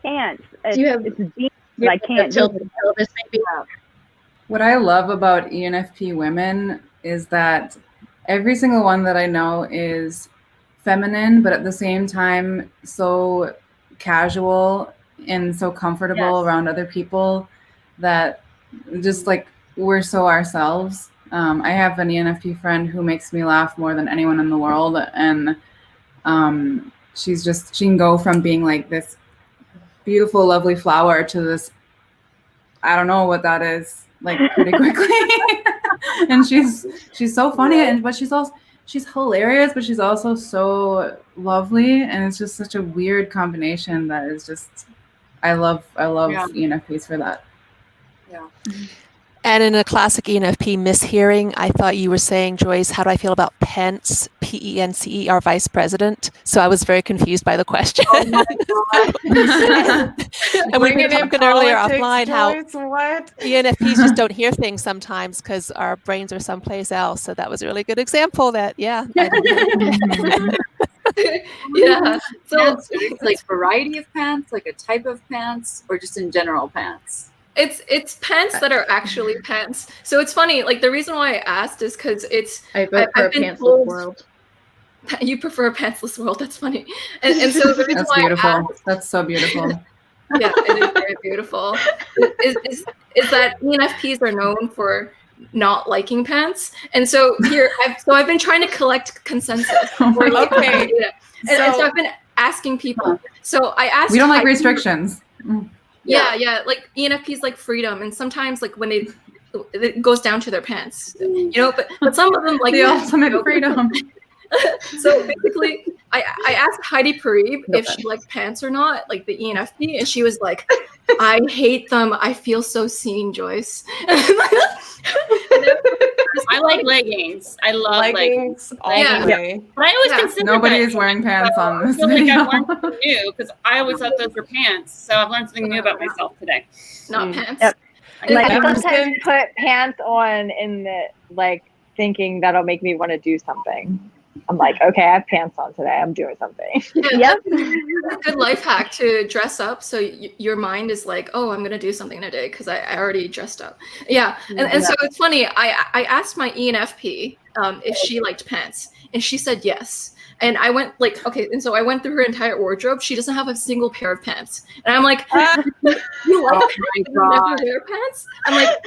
pants. Do you have it's jeans, I can't do pelvis maybe? What I love about ENFP women is that every single one that I know is feminine, but at the same time so casual and so comfortable around other people that just like we're so ourselves. I have an ENFP friend who makes me laugh more than anyone in the world, and she can go from being like this beautiful, lovely flower to this, I don't know what that is, like pretty quickly. And she's so funny, but she's hilarious, but she's also so lovely, and it's just such a weird combination that is just I love ENFPs for that. Yeah. And in a classic ENFP mishearing, I thought you were saying, Joyce, how do I feel about Pence, P-E-N-C-E, our vice president? So I was very confused by the question. Oh my God. And we were talking earlier offline how what? ENFPs just don't hear things sometimes because our brains are someplace else. So that was a really good example that, I didn't Yeah. So pants, like variety of pants, like a type of pants, or just in general pants? It's pants that are actually pants. So it's funny, like the reason why I asked is because I vote for a pantsless world. You prefer a pantsless world, that's funny. And so the reason That's why beautiful. I asked, That's so beautiful. yeah, it is very beautiful. Is that ENFPs are known for not liking pants, and so I've been trying to collect consensus. Okay. And so I've been asking people. So I asked. We don't like restrictions. Yeah, like ENFPs like freedom, and sometimes like when they it goes down to their pants, you know. But some of them like the ultimate freedom. So basically, I asked Heidi Parib if she liked pants or not, like the ENFP, and she was like, "I hate them. I feel so seen, Joyce." I like leggings. I love leggings. All the way. But I always consider nobody is wearing pants on this I feel video. like I've learned something new because I always thought those were pants. So I've learned something new about myself today. Not pants. Yep. Like I sometimes put pants on in the like thinking that'll make me want to do something. I'm like, okay, I have pants on today. I'm doing something. Yep. That's a good life hack to dress up. So your mind is like, oh, I'm going to do something today because I already dressed up. Yeah. And so it's funny. I asked my ENFP if she liked pants, and she said yes. And I went like, okay. And so I went through her entire wardrobe. She doesn't have a single pair of pants. And I'm like, you like pants? You never wear pants? I'm like,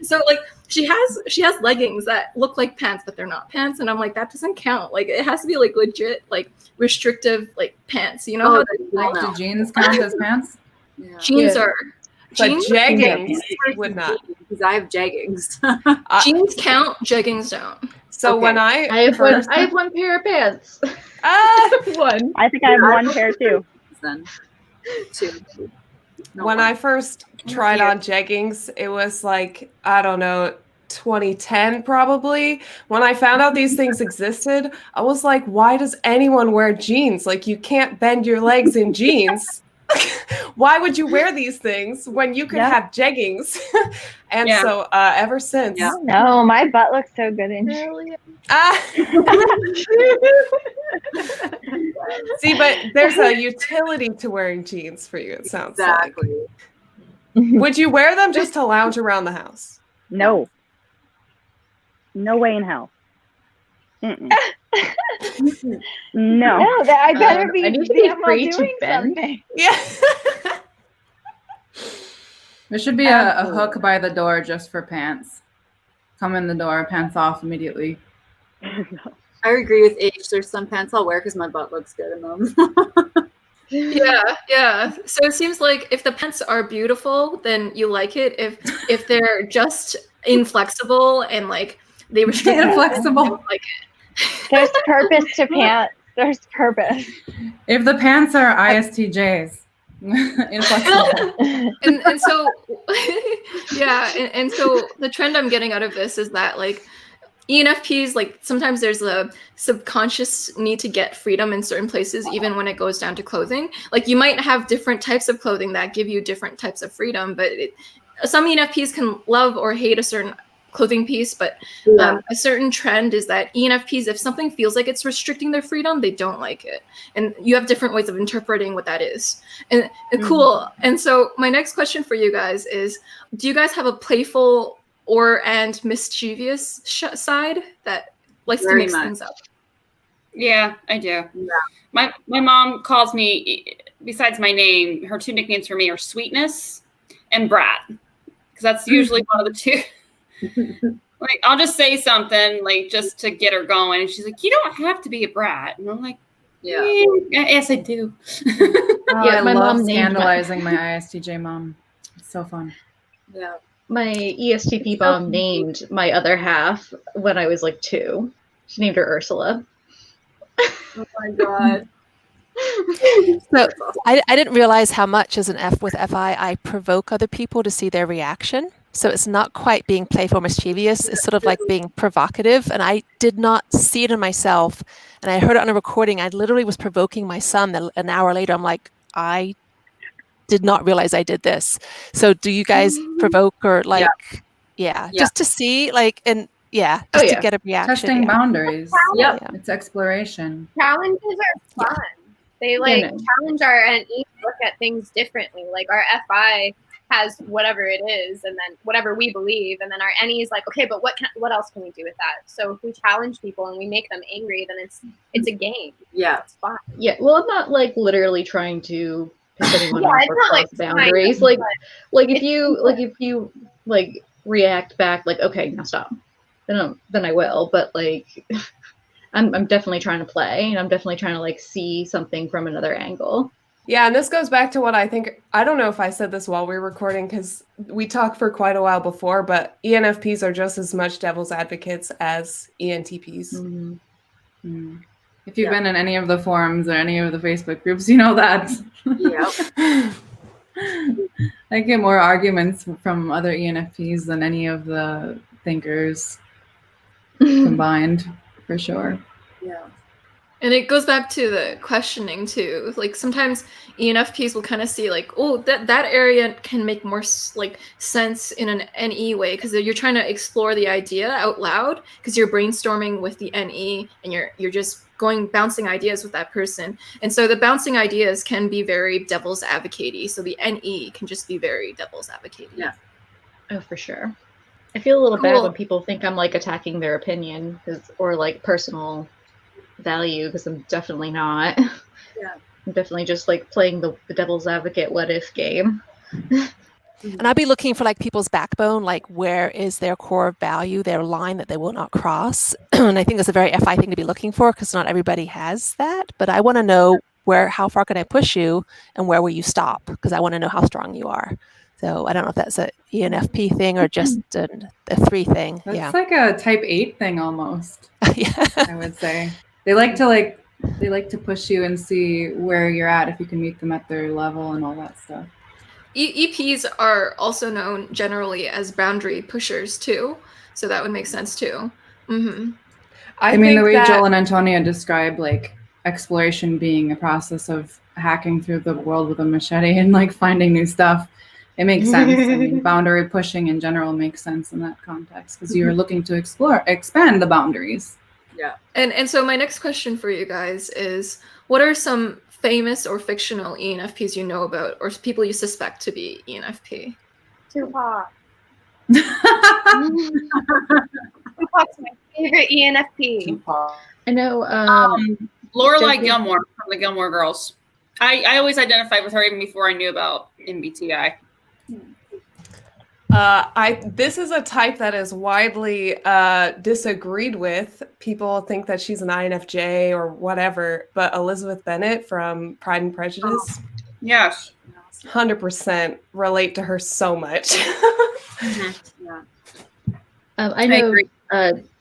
so like, she has leggings that look like pants, but they're not pants. And I'm like, that doesn't count. Like, it has to be like legit, like restrictive, like pants. You know, do jeans count as pants? Yeah. Jeans are. But jeggings would not, because I have jeggings. Jeans count, jeggings don't. So when I have one pair of pants. One. I think I have one pair too. Then two. When I first tried on jeggings, it was like, I don't know, 2010 probably. When I found out these things existed, I was like, why does anyone wear jeans? Like, you can't bend your legs in jeans. Why would you wear these things when you could have jeggings? And so ever since. No, my butt looks so good in jeans. See, but there's a utility to wearing jeans for you, it sounds like. Would you wear them just to lounge around the house? No. No way in hell. No. No, I better be. I need to be free to bend. Something. Yeah. There should be a hook by the door just for pants. Come in the door, pants off immediately. I agree with H. There's some pants I'll wear because my butt looks good in them. Yeah. So it seems like if the pants are beautiful, then you like it. If they're just inflexible and like they restrict inflexible, you don't like it. There's purpose to pants. There's purpose. If the pants are ISTJs, inflexible. and so and so the trend I'm getting out of this is that like ENFPs, like sometimes there's a subconscious need to get freedom in certain places, even when it goes down to clothing. Like you might have different types of clothing that give you different types of freedom, but some ENFPs can love or hate a certain clothing piece, but a certain trend is that ENFPs, if something feels like it's restricting their freedom, they don't like it. And you have different ways of interpreting what that is. And cool. And so my next question for you guys is, do you guys have a playful and mischievous side that likes to mix things up? Yeah, I do. Yeah. My mom calls me, besides my name, her two nicknames for me are Sweetness and Brat, because that's usually one of the two. Like I'll just say something like just to get her going, and she's like, "You don't have to be a brat," and I'm like, "Yes, I do." I my love scandalizing my ISTJ mom. It's so fun. Yeah, my ESTP mom named my other half when I was like 2. She named her Ursula. Oh my god. So I didn't realize how much as an F with FI I provoke other people to see their reaction. So it's not quite being playful or mischievous. It's sort of like being provocative. And I did not see it in myself. And I heard it on a recording. I literally was provoking my son. An hour later, I'm like, I did not realize I did this. So do you guys provoke or like, just to see like, and just to get a reaction. Testing boundaries. It's exploration. Challenges are fun. They challenge our NE to look at things differently. Like our FI has whatever it is, and then whatever we believe, and then our NE is like, okay, but what else can we do with that? So if we challenge people and we make them angry, then it's a game. Yeah, it's fun. Yeah, well, I'm not like literally trying to piss anyone off or cross boundaries. Like if you react back, like, okay, now stop. Then I will. But like, I'm definitely trying to play, and I'm definitely trying to like see something from another angle. Yeah, and this goes back to what I think, I don't know if I said this while we were recording because we talked for quite a while before, but ENFPs are just as much devil's advocates as ENTPs. Mm-hmm. Mm. If you've been in any of the forums or any of the Facebook groups, you know that. Yep. I get more arguments from other ENFPs than any of the thinkers combined, for sure. Yeah. And it goes back to the questioning too. Like sometimes ENFPs will kind of see like, oh, that area can make more like sense in an NE way because you're trying to explore the idea out loud because you're brainstorming with the NE and you're just bouncing ideas with that person. And so the bouncing ideas can be very devil's advocate-y. So the NE can just be very devil's advocate-y. Yeah. Oh, for sure. I feel a little bad Cool. when people think I'm like attacking their opinion or like personal value because I'm definitely not. Yeah. I'm definitely just like playing the devil's advocate what if game. And I'd be looking for like people's backbone, like where is their core value, their line that they will not cross. And I think that's a very FI thing to be looking for because not everybody has that. But I want to know how far can I push you and where will you stop? Because I want to know how strong you are. So I don't know if that's a ENFP thing or just a 3 thing. That's like a type 8 thing almost. Yeah. I would say. They like to push you and see where you're at if you can meet them at their level and all that stuff. EPs are also known generally as boundary pushers too, so that would make sense too. Mm-hmm. I mean, the way Joel and Antonia describe like exploration being a process of hacking through the world with a machete and like finding new stuff, it makes sense. I mean, boundary pushing in general makes sense in that context because you're looking to expand the boundaries. Yeah. And so my next question for you guys is, what are some famous or fictional ENFPs you know about or people you suspect to be ENFP? Tupac. Tupac's my favorite ENFP. I know Lorelai Gilmore from the Gilmore Girls. I always identified with her even before I knew about MBTI. This is a type that is widely disagreed with. People think that she's an INFJ or whatever, but Elizabeth Bennet from Pride and Prejudice. Yes. 100% relate to her so much. Yeah. I know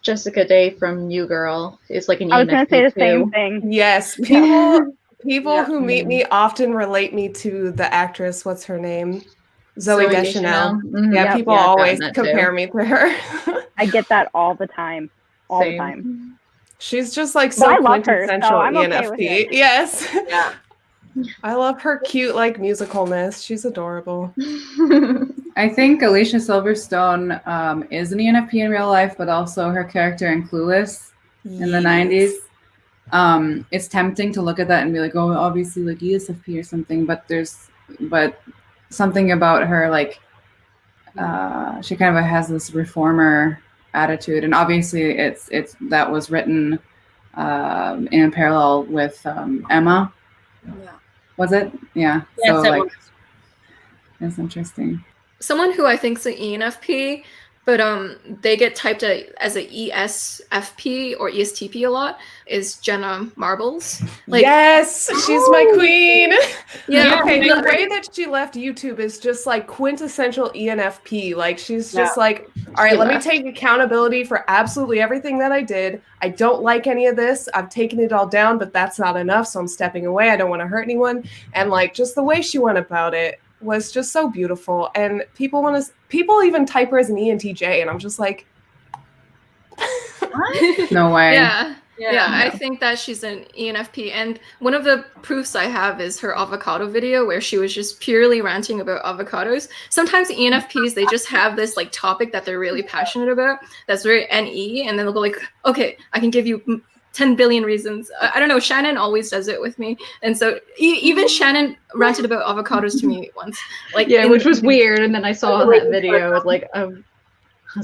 Jessica Day from New Girl is like an ENFP. I was going to say the too. same thing. Yes, people who meet me often relate me to the actress. What's her name? Zoe Deschanel. Mm-hmm. Yeah, people always compare me to her. I get that all the time. All the Same. time. She's just like so quintessential ENFP. Okay yes. Yeah. I love her cute like musicalness. She's adorable. I think Alicia Silverstone is an ENFP in real life, but also her character in Clueless in the 90s. It's tempting to look at that and be like, oh, obviously like ESFP or something, but something about her, like she kind of has this reformer attitude, and obviously it's that was written in parallel with Emma. Yeah. Was it? Yeah. Yes, so it like, was. that's interesting. Someone who I think is an ENFP, but they get typed as a ESFP or ESTP a lot, is Jenna Marbles. Like, yes, she's my queen. Yeah. Okay, the way that she left YouTube is just like quintessential ENFP. Like she's just like, all right, let me take accountability for absolutely everything that I did. I don't like any of this. I've taken it all down, but that's not enough. So I'm stepping away. I don't want to hurt anyone. And like just the way she went about it was just so beautiful. And people even type her as an ENTJ, and I'm just like, No way. Yeah, I think that she's an ENFP. And one of the proofs I have is her avocado video where she was just purely ranting about avocados. Sometimes ENFPs, they just have this like topic that they're really passionate about that's very NE, and then they'll go like, okay, I can give you 10 billion reasons. I don't know, Shannon always does it with me. And so even Shannon ranted about avocados to me once. Like, which was weird. And then I saw that video with like,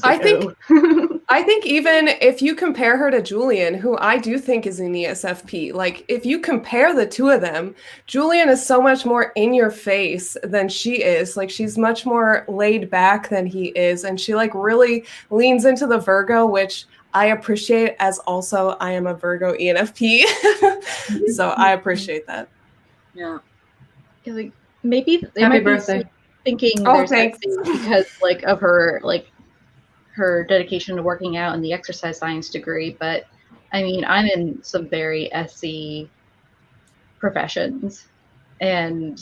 I think even if you compare her to Julian, who I do think is an ESFP, like if you compare the two of them, Julian is so much more in your face than she is. Like she's much more laid back than he is. And she like really leans into the Virgo, which I appreciate, as also I am a Virgo ENFP. So I appreciate that. Yeah. like maybe they Happy might birthday. be thinking Oh, they're thanks. sexy because like of her dedication to working out and the exercise science degree. But I mean, I'm in some very SE professions, and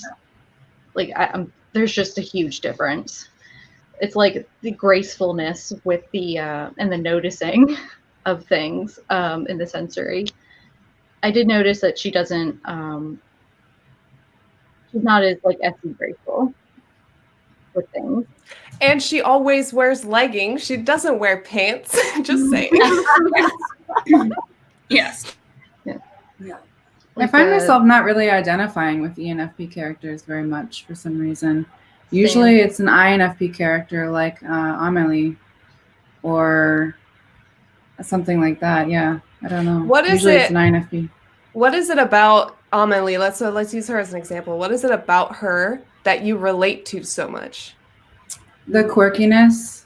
like there's just a huge difference. It's like the gracefulness with the and the noticing of things in the sensory. I did notice that she doesn't she's not as like SE graceful with things. And she always wears leggings. She doesn't wear pants. Just saying. Yes. Yeah. I find myself not really identifying with ENFP characters very much for some reason. Usually it's an INFP character like Amelie or something like that. Yeah, I don't know. What is Usually it? It's an INFP. What is it about Amelie? Let's use her as an example. What is it about her that you relate to so much? The quirkiness,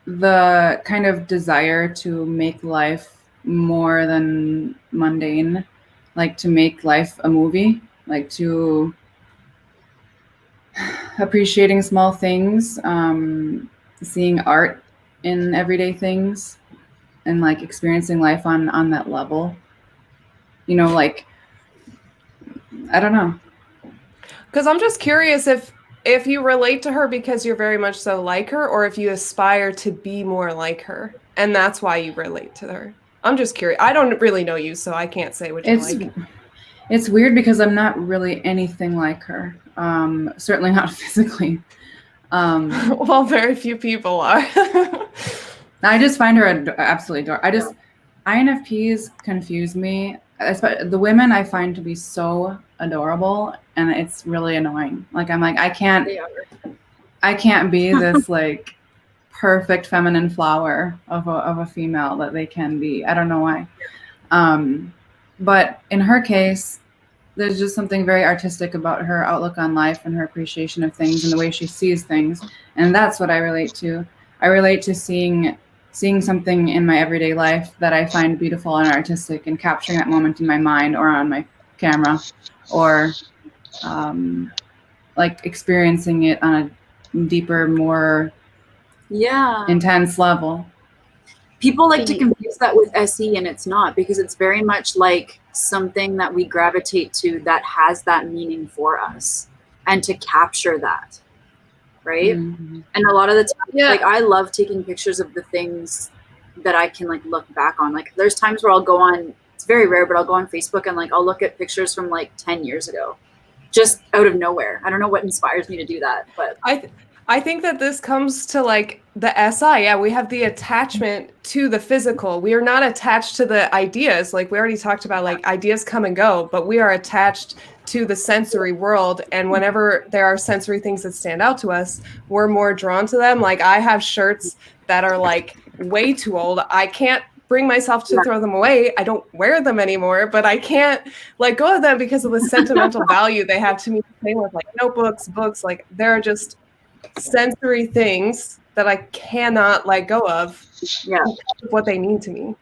the kind of desire to make life more than mundane, like to make life a movie, like to appreciating small things, seeing art in everyday things, and like experiencing life on that level. You know, like, I don't know. Because I'm just curious if you relate to her because you're very much so like her, or if you aspire to be more like her, and that's why you relate to her. I'm just curious. I don't really know you, so I can't say what you like. It's weird because I'm not really anything like her. Certainly not physically. Well, very few people are. I just find her absolutely adorable. INFPs confuse me. The women I find to be so adorable, and it's really annoying. Like I'm like, I can't be this like perfect feminine flower of a female that they can be. I don't know why. But in her case, there's just something very artistic about her outlook on life and her appreciation of things and the way she sees things. And that's what I relate to. I relate to seeing something in my everyday life that I find beautiful and artistic and capturing that moment in my mind or on my camera, or like experiencing it on a deeper, more intense level. People like to confuse that with SE, and it's not, because it's very much like something that we gravitate to that has that meaning for us, and to capture that, right? Mm-hmm. And a lot of the time, like I love taking pictures of the things that I can like look back on. Like there's times where I'll go on, it's very rare, but I'll go on Facebook and like I'll look at pictures from like 10 years ago, just out of nowhere. I don't know what inspires me to do that, but I think that this comes to like the SI. Yeah, we have the attachment to the physical. We are not attached to the ideas. Like we already talked about, like ideas come and go, but we are attached to the sensory world. And whenever there are sensory things that stand out to us, we're more drawn to them. Like I have shirts that are like way too old. I can't bring myself to throw them away. I don't wear them anymore, but I can't let go of them because of the sentimental value they have to me. Same with like notebooks, books, like they're just sensory things that I cannot let go of. Yeah, what they mean to me.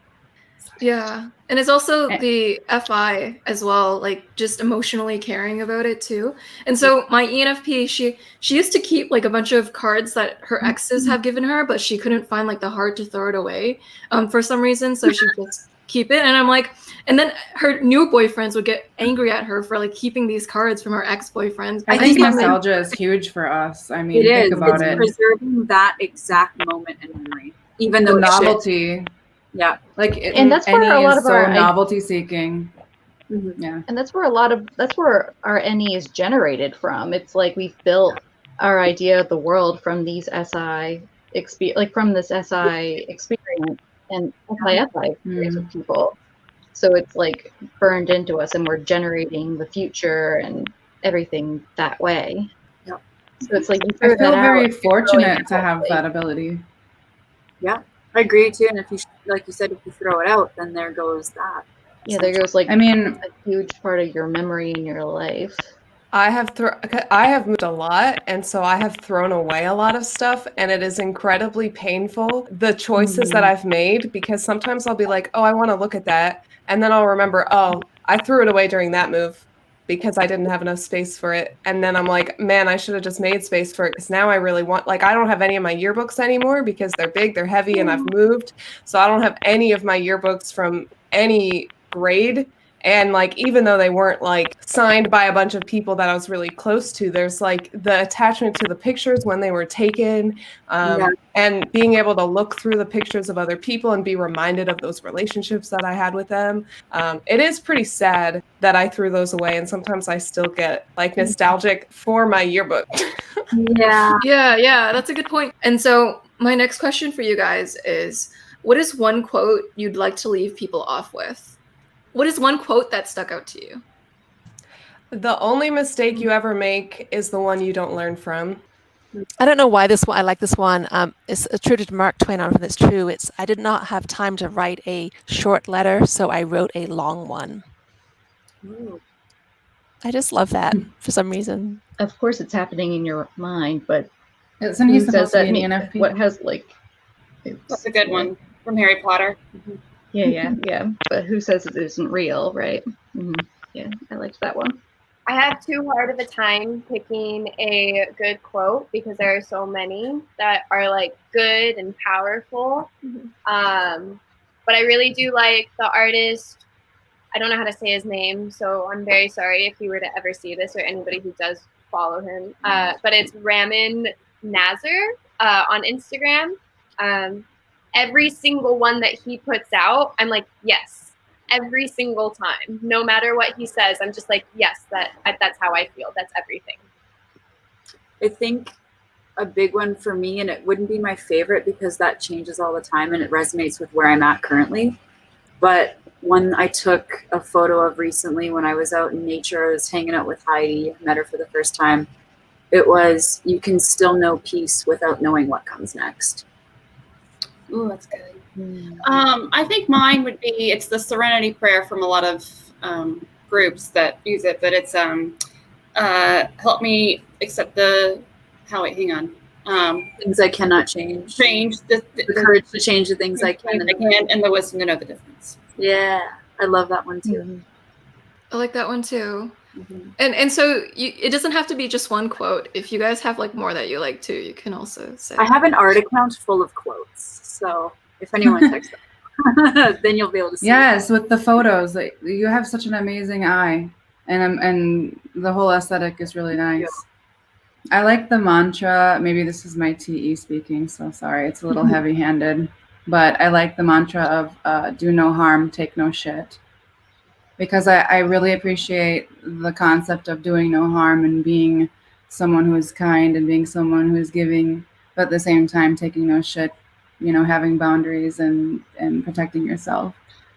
Yeah, and it's also the FI as well, like just emotionally caring about it too. And so my ENFP, she used to keep like a bunch of cards that her exes have given her, but she couldn't find like the heart to throw it away for some reason, so she just keep it. And I'm like, and then her new boyfriends would get angry at her for like keeping these cards from her ex-boyfriends. I think nostalgia is huge for us. I mean, think about it. Preserving that exact moment in memory, even though the novelty. Yeah, like and that's where a lot of our novelty seeking. Mm-hmm. Yeah, and that's where our NE is generated from. It's like we've built our idea of the world from these SI experience and SI experience with people. So it's like burned into us, and we're generating the future and everything that way. Yep. So it's like I feel very fortunate to have that ability. Yeah, I agree too. And if you, like you said, if you throw it out, then there goes that. Yeah, there goes like I mean a huge part of your memory in your life. I have moved a lot, and so I have thrown away a lot of stuff, and it is incredibly painful, the choices that I've made, because sometimes I'll be like, oh, I want to look at that, and then I'll remember, oh, I threw it away during that move. because I didn't have enough space for it. And then I'm like, man, I should have just made space for it, because now I really want, like, I don't have any of my yearbooks anymore because they're big, they're heavy, and I've moved. So I don't have any of my yearbooks from any grade. And like, even though they weren't like signed by a bunch of people that I was really close to, there's like the attachment to the pictures when they were taken, and being able to look through the pictures of other people and be reminded of those relationships that I had with them. It is pretty sad that I threw those away, and sometimes I still get like nostalgic for my yearbook. Yeah, that's a good point. And so my next question for you guys is, what is one quote you'd like to leave people off with? What is one quote that stuck out to you? The only mistake you ever make is the one you don't learn from. I don't know why this one, I like this one. It's attributed to Mark Twain. I don't know if it's true. It's, I did not have time to write a short letter, so I wrote a long one. Ooh. I just love that for some reason. Of course, it's happening in your mind, but Isn't he supposed to be an ENFP? What has like? That's a good one from Harry Potter. Yeah. But who says it isn't real, right? Yeah, I liked that one. I have too hard of a time picking a good quote because there are so many that are like good and powerful. But I really do like the artist. I don't know how to say his name, so I'm very sorry if you were to ever see this or anybody who does follow him. But it's Ramin Nazar on Instagram. Every single one that he puts out, I'm like, yes, every single time. No matter what he says, I'm just like, yes, that's how I feel. That's everything. I think a big one for me, and it wouldn't be my favorite because that changes all the time and it resonates with where I'm at currently, but one I took a photo of recently when I was out in nature. I was hanging out with Heidi, met her for the first time. It was, you can still know peace without knowing what comes next. Ooh, that's good. I think mine would be, it's the Serenity Prayer from a lot of groups that use it, but it's help me accept the, things I cannot change. The courage to change the things I can, and the wisdom to know the difference. Yeah, I love that one too. I like that one too. And so it doesn't have to be just one quote. If you guys have like more that you like too, you can also say. I have an art account full of quotes, so if anyone texts them, then you'll be able to see. Yes, with the photos, like, you have such an amazing eye, and the whole aesthetic is really nice. Yeah. I like the mantra. Maybe this is my TE speaking, so sorry, it's a little heavy-handed, but I like the mantra of do no harm, take no shit. Because I really appreciate the concept of doing no harm and being someone who is kind and being someone who is giving, but at the same time taking no shit, you know, having boundaries and protecting yourself.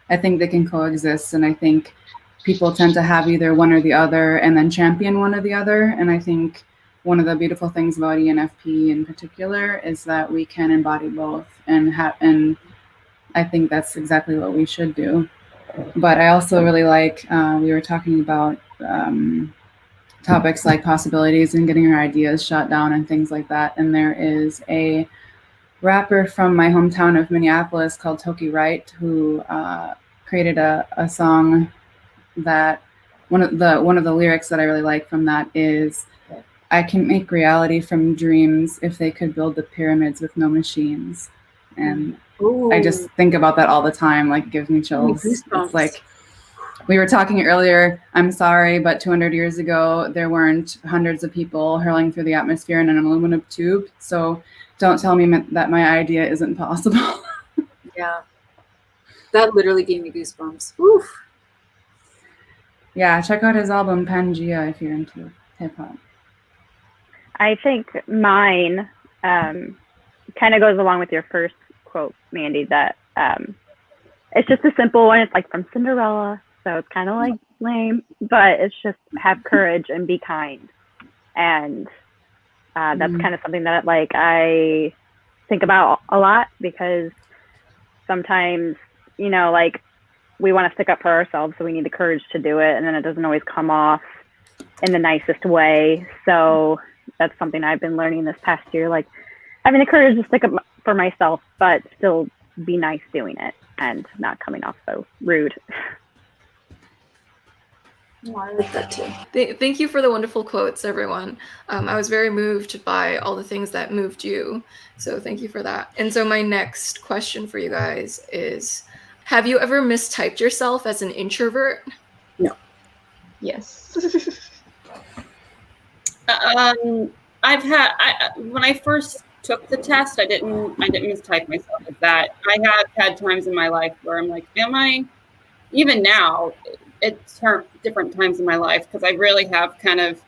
I think they can coexist, and I think people tend to have either one or the other and then champion one or the other. And I think one of the beautiful things about ENFP in particular is that we can embody both, and I think that's exactly what we should do. But I also really like, we were talking about topics like possibilities and getting our ideas shot down and things like that. And there is a rapper from my hometown of Minneapolis called Toki Wright who created a song that one of the lyrics that I really like from that is, I can make reality from dreams if they could build the pyramids with no machines. And ooh, I just think about that all the time, like it gives me chills. It's like, we were talking earlier, I'm sorry, but 200 years ago, there weren't hundreds of people hurling through the atmosphere in an aluminum tube. So don't tell me that my idea isn't possible. Yeah. That literally gave me goosebumps. Oof. Yeah, check out his album Pangea if you're into hip hop. I think mine kind of goes along with your first quote, Mandy, that it's just a simple one. It's like from Cinderella, so it's kind of like lame, but it's just have courage and be kind. And that's kind of something that like I think about a lot, because sometimes, you know, like we want to stick up for ourselves, so we need the courage to do it, and then it doesn't always come off in the nicest way. So that's something I've been learning this past year, like having the courage to stick up for myself, but still be nice doing it and not coming off so rude. Oh, I like that too. Thank you for the wonderful quotes, everyone. I was very moved by all the things that moved you. So thank you for that. And so my next question for you guys is, have you ever mistyped yourself as an introvert? No. Yes. I've had when I first took the test, I didn't mistype myself as that. I have had times in my life where I'm like, am I? Even now, it's different times in my life because I really have kind of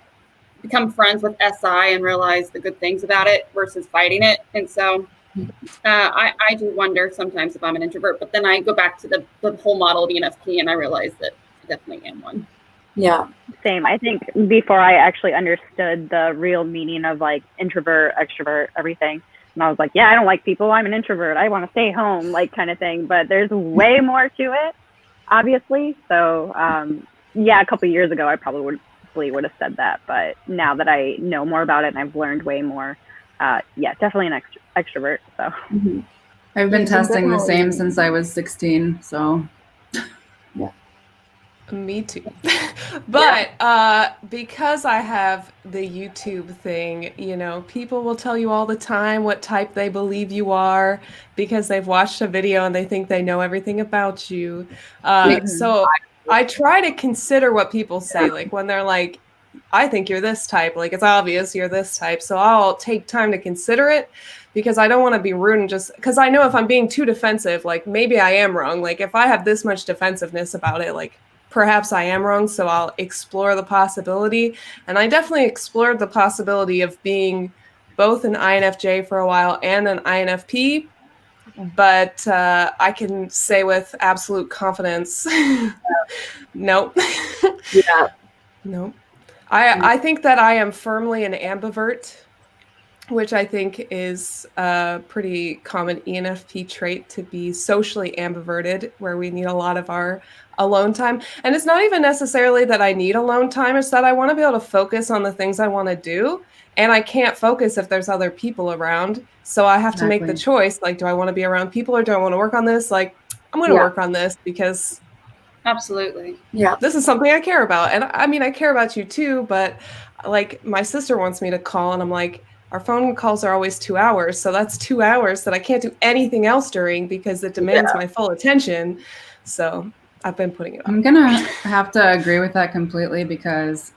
become friends with SI and realized the good things about it versus fighting it. And so I do wonder sometimes if I'm an introvert, but then I go back to the whole model of ENFP and I realize that I definitely am one. Yeah. Same. I think before I actually understood the real meaning of like introvert, extrovert, everything. And I was like, yeah, I don't like people. I'm an introvert. I want to stay home, like kind of thing. But there's way more to it, obviously. So yeah, a couple of years ago, I probably would have said that. But now that I know more about it and I've learned way more, yeah, definitely an extrovert. So I've been testing the same since I was 16. So yeah. Me too. But because I have the YouTube thing, you know, people will tell you all the time what type they believe you are because they've watched a video and they think they know everything about you. So I try to consider what people say, like when they're like, I think you're this type, like it's obvious you're this type. So I'll take time to consider it because I don't want to be rude and just because I know if I'm being too defensive, like maybe I am wrong. Like if I have this much defensiveness about it, like perhaps I am wrong, so I'll explore the possibility. And I definitely explored the possibility of being both an INFJ for a while and an INFP, but I can say with absolute confidence, nope. Yeah. Nope. I think that I am firmly an ambivert, which I think is a pretty common ENFP trait, to be socially ambiverted, where we need a lot of our alone time. And it's not even necessarily that I need alone time, it's that I want to be able to focus on the things I want to do. And I can't focus if there's other people around. So I have to make the choice, like, do I want to be around people or do I want to work on this? Like, I'm going to work on this because absolutely, yeah, this is something I care about. And I mean, I care about you too, but like my sister wants me to call and I'm like, our phone calls are always 2 hours. So that's 2 hours that I can't do anything else during because it demands my full attention. So I've been putting it off. I'm going to have to agree with that completely because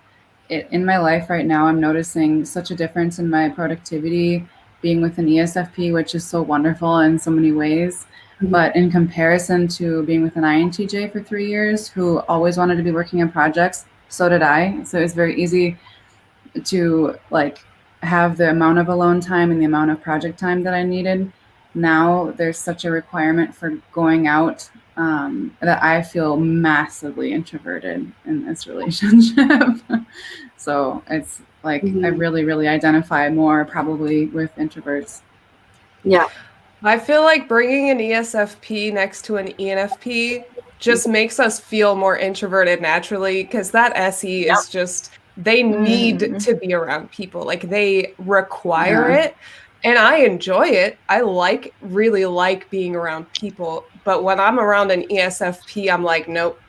in my life right now, I'm noticing such a difference in my productivity being with an ESFP, which is so wonderful in so many ways. But in comparison to being with an INTJ for 3 years, who always wanted to be working on projects, so did I. So it's very easy to like have the amount of alone time and the amount of project time that I needed. Now there's such a requirement for going out that I feel massively introverted in this relationship. So it's like I really, really identify more probably with introverts. Yeah. I feel like bringing an ESFP next to an ENFP just makes us feel more introverted naturally because that SE is just, they need to be around people. Like they require it. And I enjoy it. I really like being around people. But when I'm around an ESFP, I'm like, nope.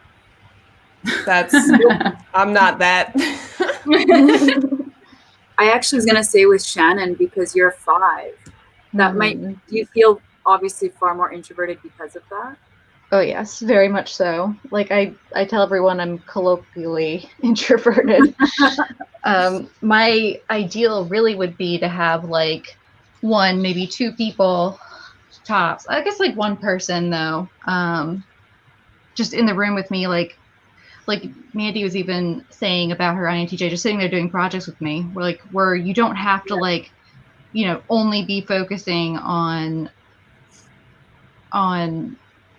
I'm not that. I actually was going to say with Shannon, because you're a 5, that might, do you feel obviously far more introverted because of that? Oh yes, very much so. Like I tell everyone I'm colloquially introverted. My ideal really would be to have like 1, maybe 2 people tops. I guess like 1 person though, just in the room with me, like Mandy was even saying about her INTJ, just sitting there doing projects with me, where you don't have to like, you know, only be focusing on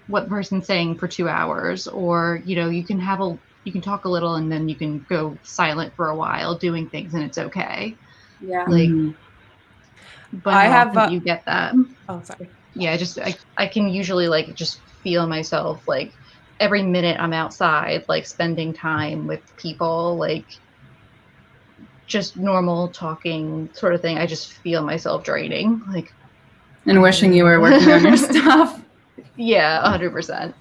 what the person's saying for 2 hours, or, you know, you can talk a little and then you can go silent for a while doing things and it's okay. Yeah. Like, but I have you get that. Oh, sorry. Yeah, I can usually like just feel myself like every minute I'm outside, like spending time with people, like just normal talking sort of thing. I just feel myself draining, like, and wishing you were working on your stuff. Yeah, 100%.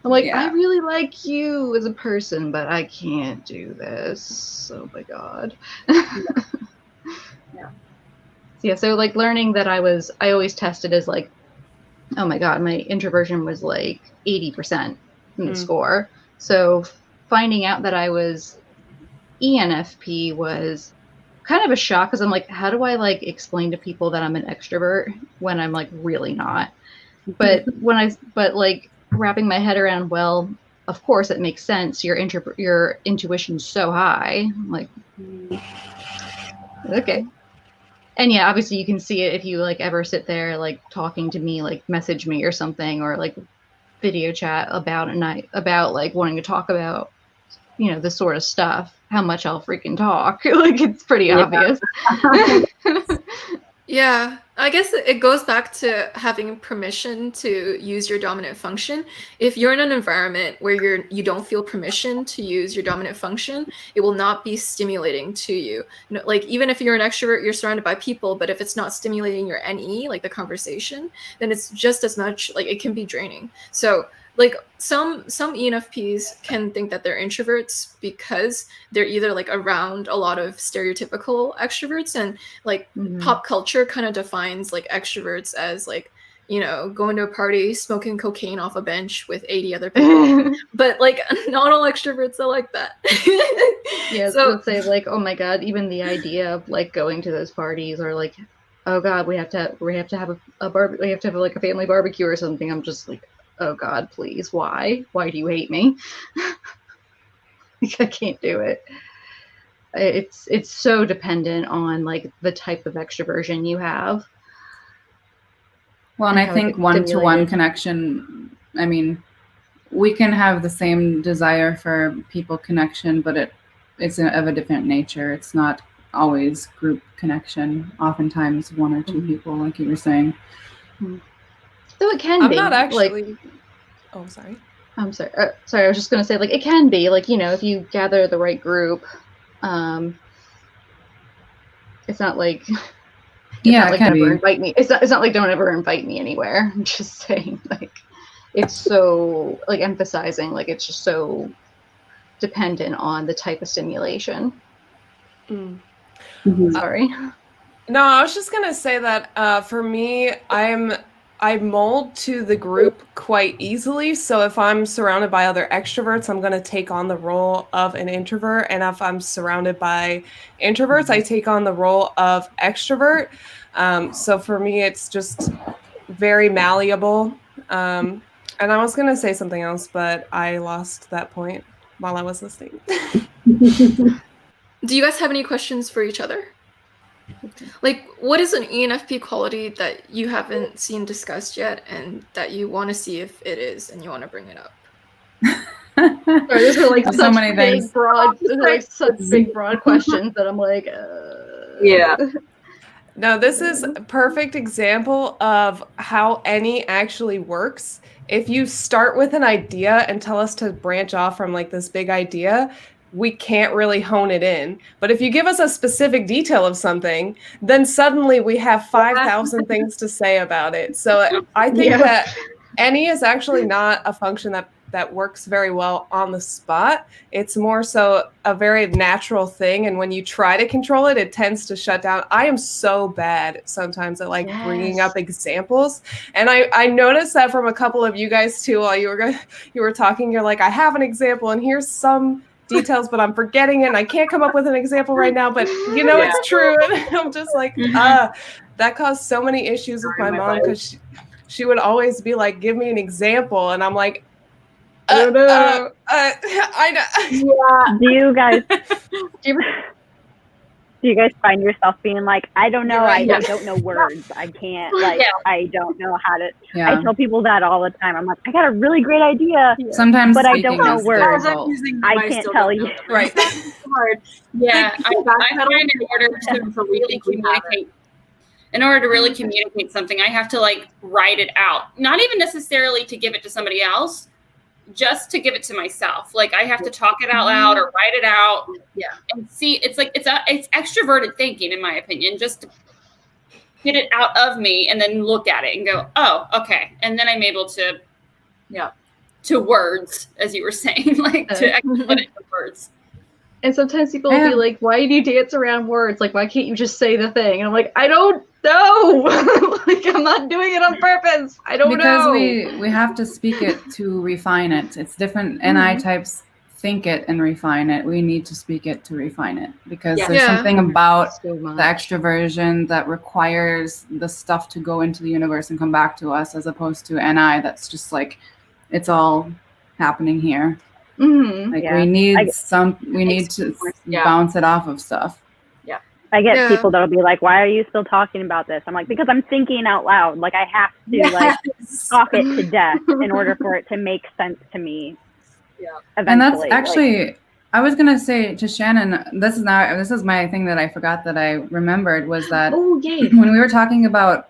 I'm like, Yeah. I really like you as a person, but I can't do this. Oh my God. Yeah. So like learning that I always tested as like, oh my God, my introversion was like 80% in the score. So finding out that I was ENFP was kind of a shock, because I'm like, how do I like explain to people that I'm an extrovert when I'm like really not? But like wrapping my head around, well, of course it makes sense. Your intuition's so high. I'm like, okay. And yeah, obviously you can see it if you like ever sit there like talking to me, like message me or something, or like video chat about like wanting to talk about, you know, this sort of stuff, how much I'll freaking talk. Like it's pretty obvious. Yeah, I guess it goes back to having permission to use your dominant function. If you're in an environment where you don't feel permission to use your dominant function, it will not be stimulating to you. Like even if you're an extrovert, you're surrounded by people, but if it's not stimulating your NE, like the conversation, then it's just as much like it can be draining. So like some ENFPs can think that they're introverts because they're either like around a lot of stereotypical extroverts, and like pop culture kind of defines like extroverts as like, you know, going to a party, smoking cocaine off a bench with 80 other people. But like not all extroverts are like that. Yeah, so say like, oh my God, even the idea of like going to those parties, or like, oh God, we have to have we have to have like a family barbecue or something. I'm just like, oh God, please, why do you hate me? Like, I can't do it. It's so dependent on like the type of extroversion you have. Well, and I think one-to-one connection, I mean, we can have the same desire for people connection, but it's of a different nature. It's not always group connection. Oftentimes one or two people, like you were saying. So it can be. I'm not actually. Like, oh, sorry. I'm sorry. Sorry, I was just going to say, like, it can be, like, you know, if you gather the right group, it's not like, it can be. Invite me. It's not like don't ever invite me anywhere. I'm just saying, like, it's so, like, emphasizing, like, it's just so dependent on the type of stimulation. Sorry. No, I was just going to say that for me, I mold to the group quite easily. So if I'm surrounded by other extroverts, I'm going to take on the role of an introvert. And if I'm surrounded by introverts, I take on the role of extrovert. So for me, it's just very malleable. And I was going to say something else, but I lost that point while I was listening. Do you guys have any questions for each other? Like, what is an ENFP quality that you haven't seen discussed yet and that you want to see if it is and you want to bring it up? Sorry, those are like so many things. Such big broad questions that I'm like, Yeah. No, this is a perfect example of how NE actually works. If you start with an idea and tell us to branch off from like this big idea, we can't really hone it in. But if you give us a specific detail of something, then suddenly we have 5,000 things to say about it. So I think that NE is actually not a function that works very well on the spot. It's more so a very natural thing. And when you try to control it, it tends to shut down. I am so bad sometimes at like bringing up examples. And I noticed that from a couple of you guys too, while you were talking, you're like, I have an example and here's some details, but I'm forgetting it. And I can't come up with an example right now, but you know, it's true. And I'm just like, that caused so many issues with my mom, because she would always be like, give me an example. And I'm like, I know. Yeah. Do you guys find yourself being like, I don't know, I don't know words. I can't, like, I don't know how to. I tell people that all the time. I'm like, I got a really great idea, sometimes, but I don't know words. I can't tell you. Right. Hard. Yeah, I find in order to really communicate. In order to really communicate something, I have to like write it out. Not even necessarily to give it to somebody else, just to give it to myself. Like I have to talk it out loud or write it out. Yeah. And see, it's like, it's extroverted thinking, in my opinion, just to get it out of me and then look at it and go, oh, okay. And then I'm able to to words, as you were saying, like to actually put it into words. And sometimes people will be like, why do you dance around words? Like, why can't you just say the thing? And I'm like, I don't know. Like, I'm not doing it on purpose. I don't know. Because we have to speak it to refine it. It's different. NI types think it and refine it. We need to speak it to refine it, because there's something about the extroversion that requires the stuff to go into the universe and come back to us, as opposed to NI that's just like, it's all happening here. Like we need to bounce it off of stuff. I get people that'll be like, why are you still talking about this? I'm like, because I'm thinking out loud. Like I have to like talk it to death in order for it to make sense to me. And that's actually, I was gonna say to Shannon, this is my thing that I forgot that I remembered, was that when we were talking about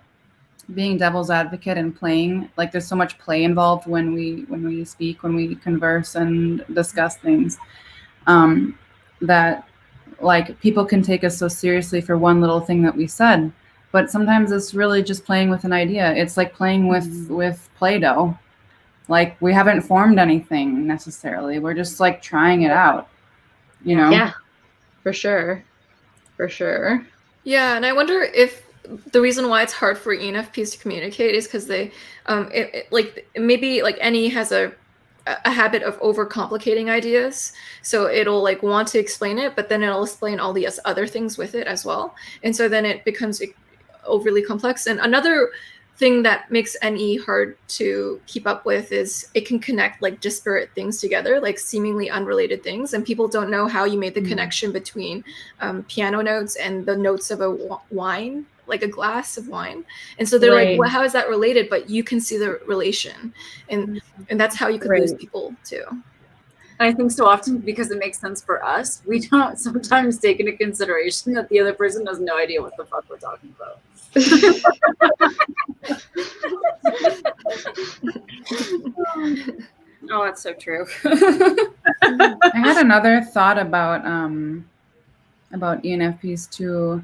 being devil's advocate and playing, like there's so much play involved when we speak, when we converse and discuss things, that like people can take us so seriously for one little thing that we said, but sometimes it's really just playing with an idea. It's like playing with Play-Doh. Like we haven't formed anything necessarily. We're just like trying it out, you know? Yeah, for sure. Yeah, and I wonder if the reason why it's hard for ENFPs to communicate is because they, like maybe like NE has a habit of overcomplicating ideas, so it'll like want to explain it, but then it'll explain all the other things with it as well, and so then it becomes overly complex. And another thing that makes NE hard to keep up with is it can connect like disparate things together, like seemingly unrelated things, and people don't know how you made the connection between piano notes and the notes of a wine, like a glass of wine, and so they're like, well, how is that related? But you can see the relation, and that's how you could lose people too. I think so often, because it makes sense for us, we don't sometimes take into consideration that the other person has no idea what the fuck we're talking about. Oh, that's so true. I had another thought about ENFPs too.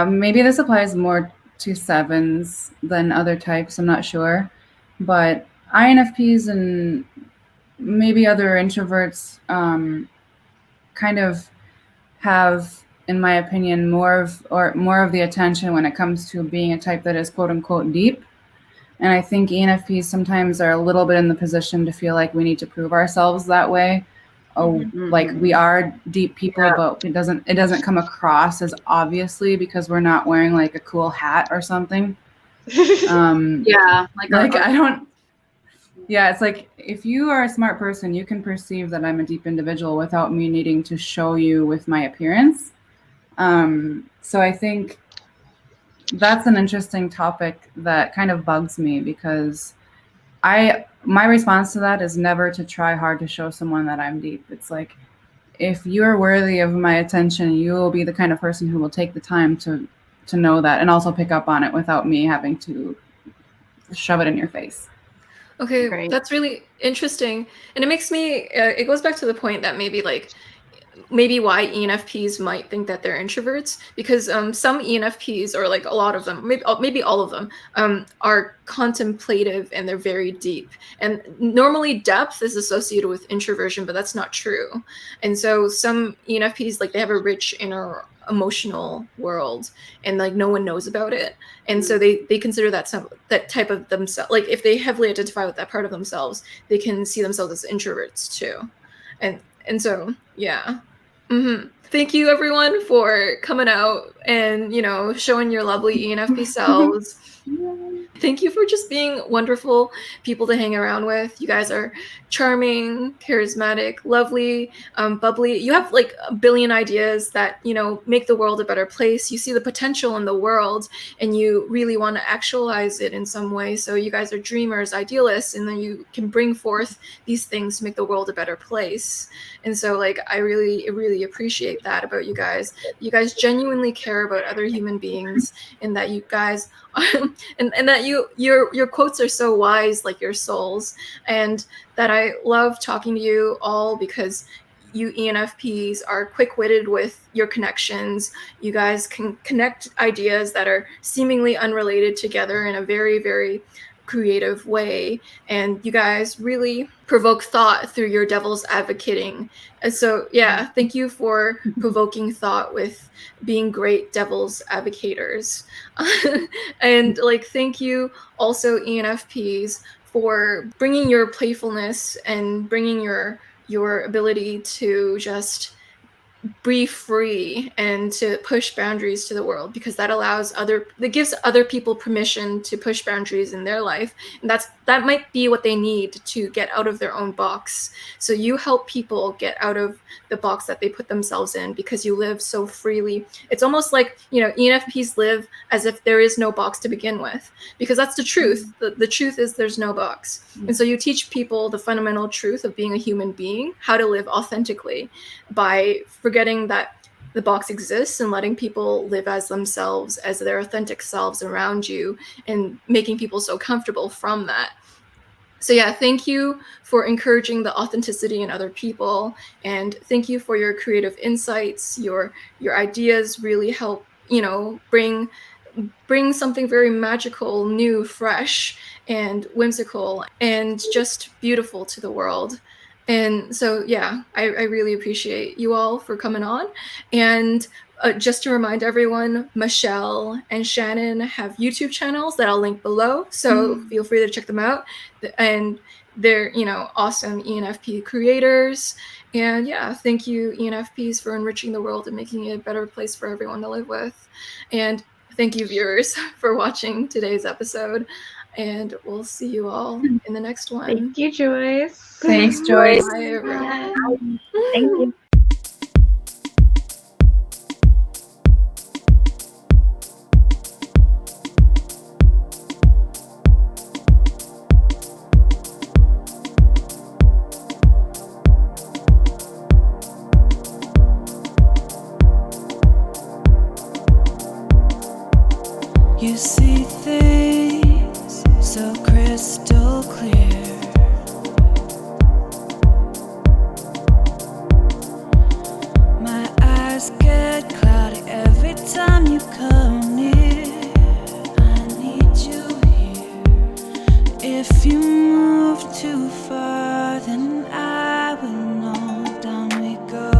Maybe this applies more to 7s than other types, I'm not sure. But INFPs and maybe other introverts kind of have, in my opinion, more of the attention when it comes to being a type that is quote unquote deep. And I think ENFPs sometimes are a little bit in the position to feel like we need to prove ourselves that way. Like we are deep people, but it doesn't come across as obviously because we're not wearing like a cool hat or something. It's like if you are a smart person, you can perceive that I'm a deep individual without me needing to show you with my appearance. So I think that's an interesting topic that kind of bugs me, because my response to that is never to try hard to show someone that I'm deep. It's like, if you're worthy of my attention, you will be the kind of person who will take the time to know that and also pick up on it without me having to shove it in your face. Okay, that's really interesting. And it makes me, it goes back to the point that maybe why ENFPs might think that they're introverts, because some ENFPs, or like a lot of them, maybe all of them, are contemplative and they're very deep. And normally depth is associated with introversion, but that's not true. And so some ENFPs, like they have a rich inner emotional world and like no one knows about it. And so they consider that type of themselves, like if they heavily identify with that part of themselves, they can see themselves as introverts too. And so, yeah. Thank you, everyone, for coming out and, showing your lovely ENFP selves. Thank you for just being wonderful people to hang around with. You guys are charming, charismatic, lovely, bubbly. You have like a billion ideas that, make the world a better place. You see the potential in the world and you really want to actualize it in some way. So you guys are dreamers, idealists, and then you can bring forth these things to make the world a better place. And so like, I really, really appreciate that about you guys. You guys genuinely care about other human beings, and that you guys and that your quotes are so wise, like your souls, and that I love talking to you all because you ENFPs are quick-witted with your connections. You guys can connect ideas that are seemingly unrelated together in a very, very creative way, and you guys really provoke thought through your devil's advocating. And so yeah, thank you for provoking thought with being great devil's advocators. And like, thank you also ENFPs for bringing your playfulness and bringing your ability to just be free and to push boundaries to the world, because that gives other people permission to push boundaries in their life, and that might be what they need to get out of their own box. So you help people get out of the box that they put themselves in, because you live so freely. It's almost like, ENFPs live as if there is no box to begin with, because that's the truth. The truth is there's no box. And so you teach people the fundamental truth of being a human being, how to live authentically, by forgetting that the box exists and letting people live as themselves, as their authentic selves around you, and making people so comfortable from that. So yeah, thank you for encouraging the authenticity in other people, and thank you for your creative insights. Your ideas really help, bring something very magical, new, fresh, and whimsical, and just beautiful to the world. And so, yeah, I really appreciate you all for coming on. And just to remind everyone, Michelle and Shannon have YouTube channels that I'll link below. So feel free to check them out. And they're, awesome ENFP creators. And yeah, thank you, ENFPs, for enriching the world and making it a better place for everyone to live with. And thank you, viewers, for watching today's episode. And we'll see you all in the next one. Thank you, Joyce. Thanks, Joyce. Bye, everyone. Thank you. You see things so crystal clear. My eyes get cloudy every time you come near. I need you here. If you move too far, then I will know. Down we go.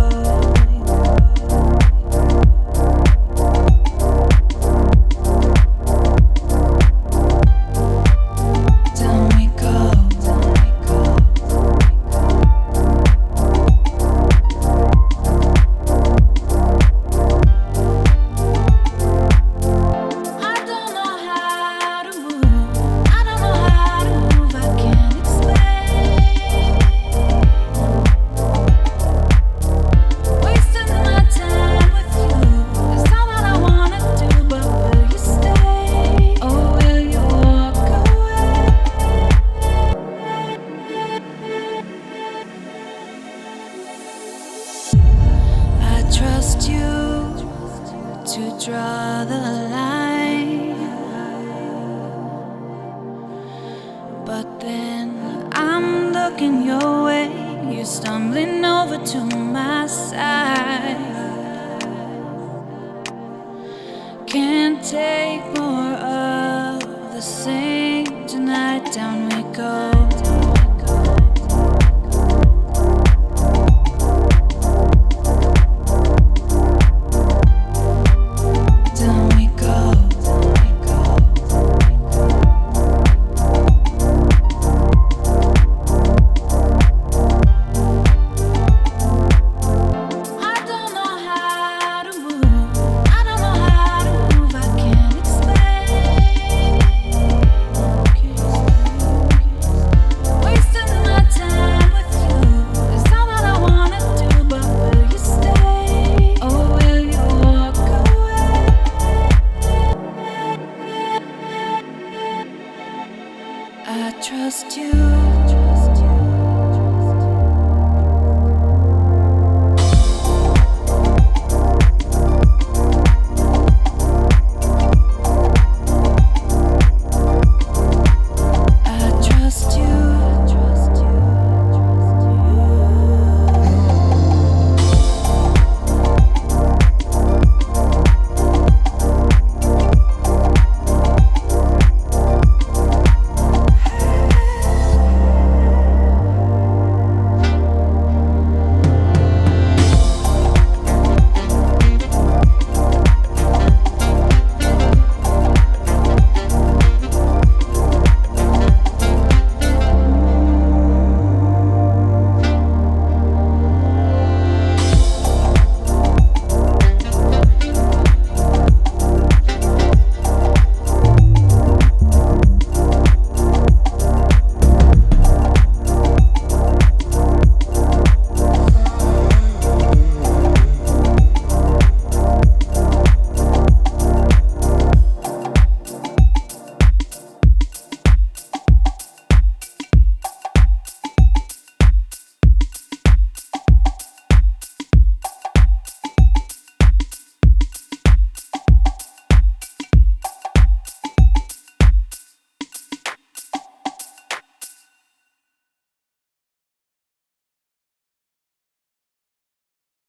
Trust you.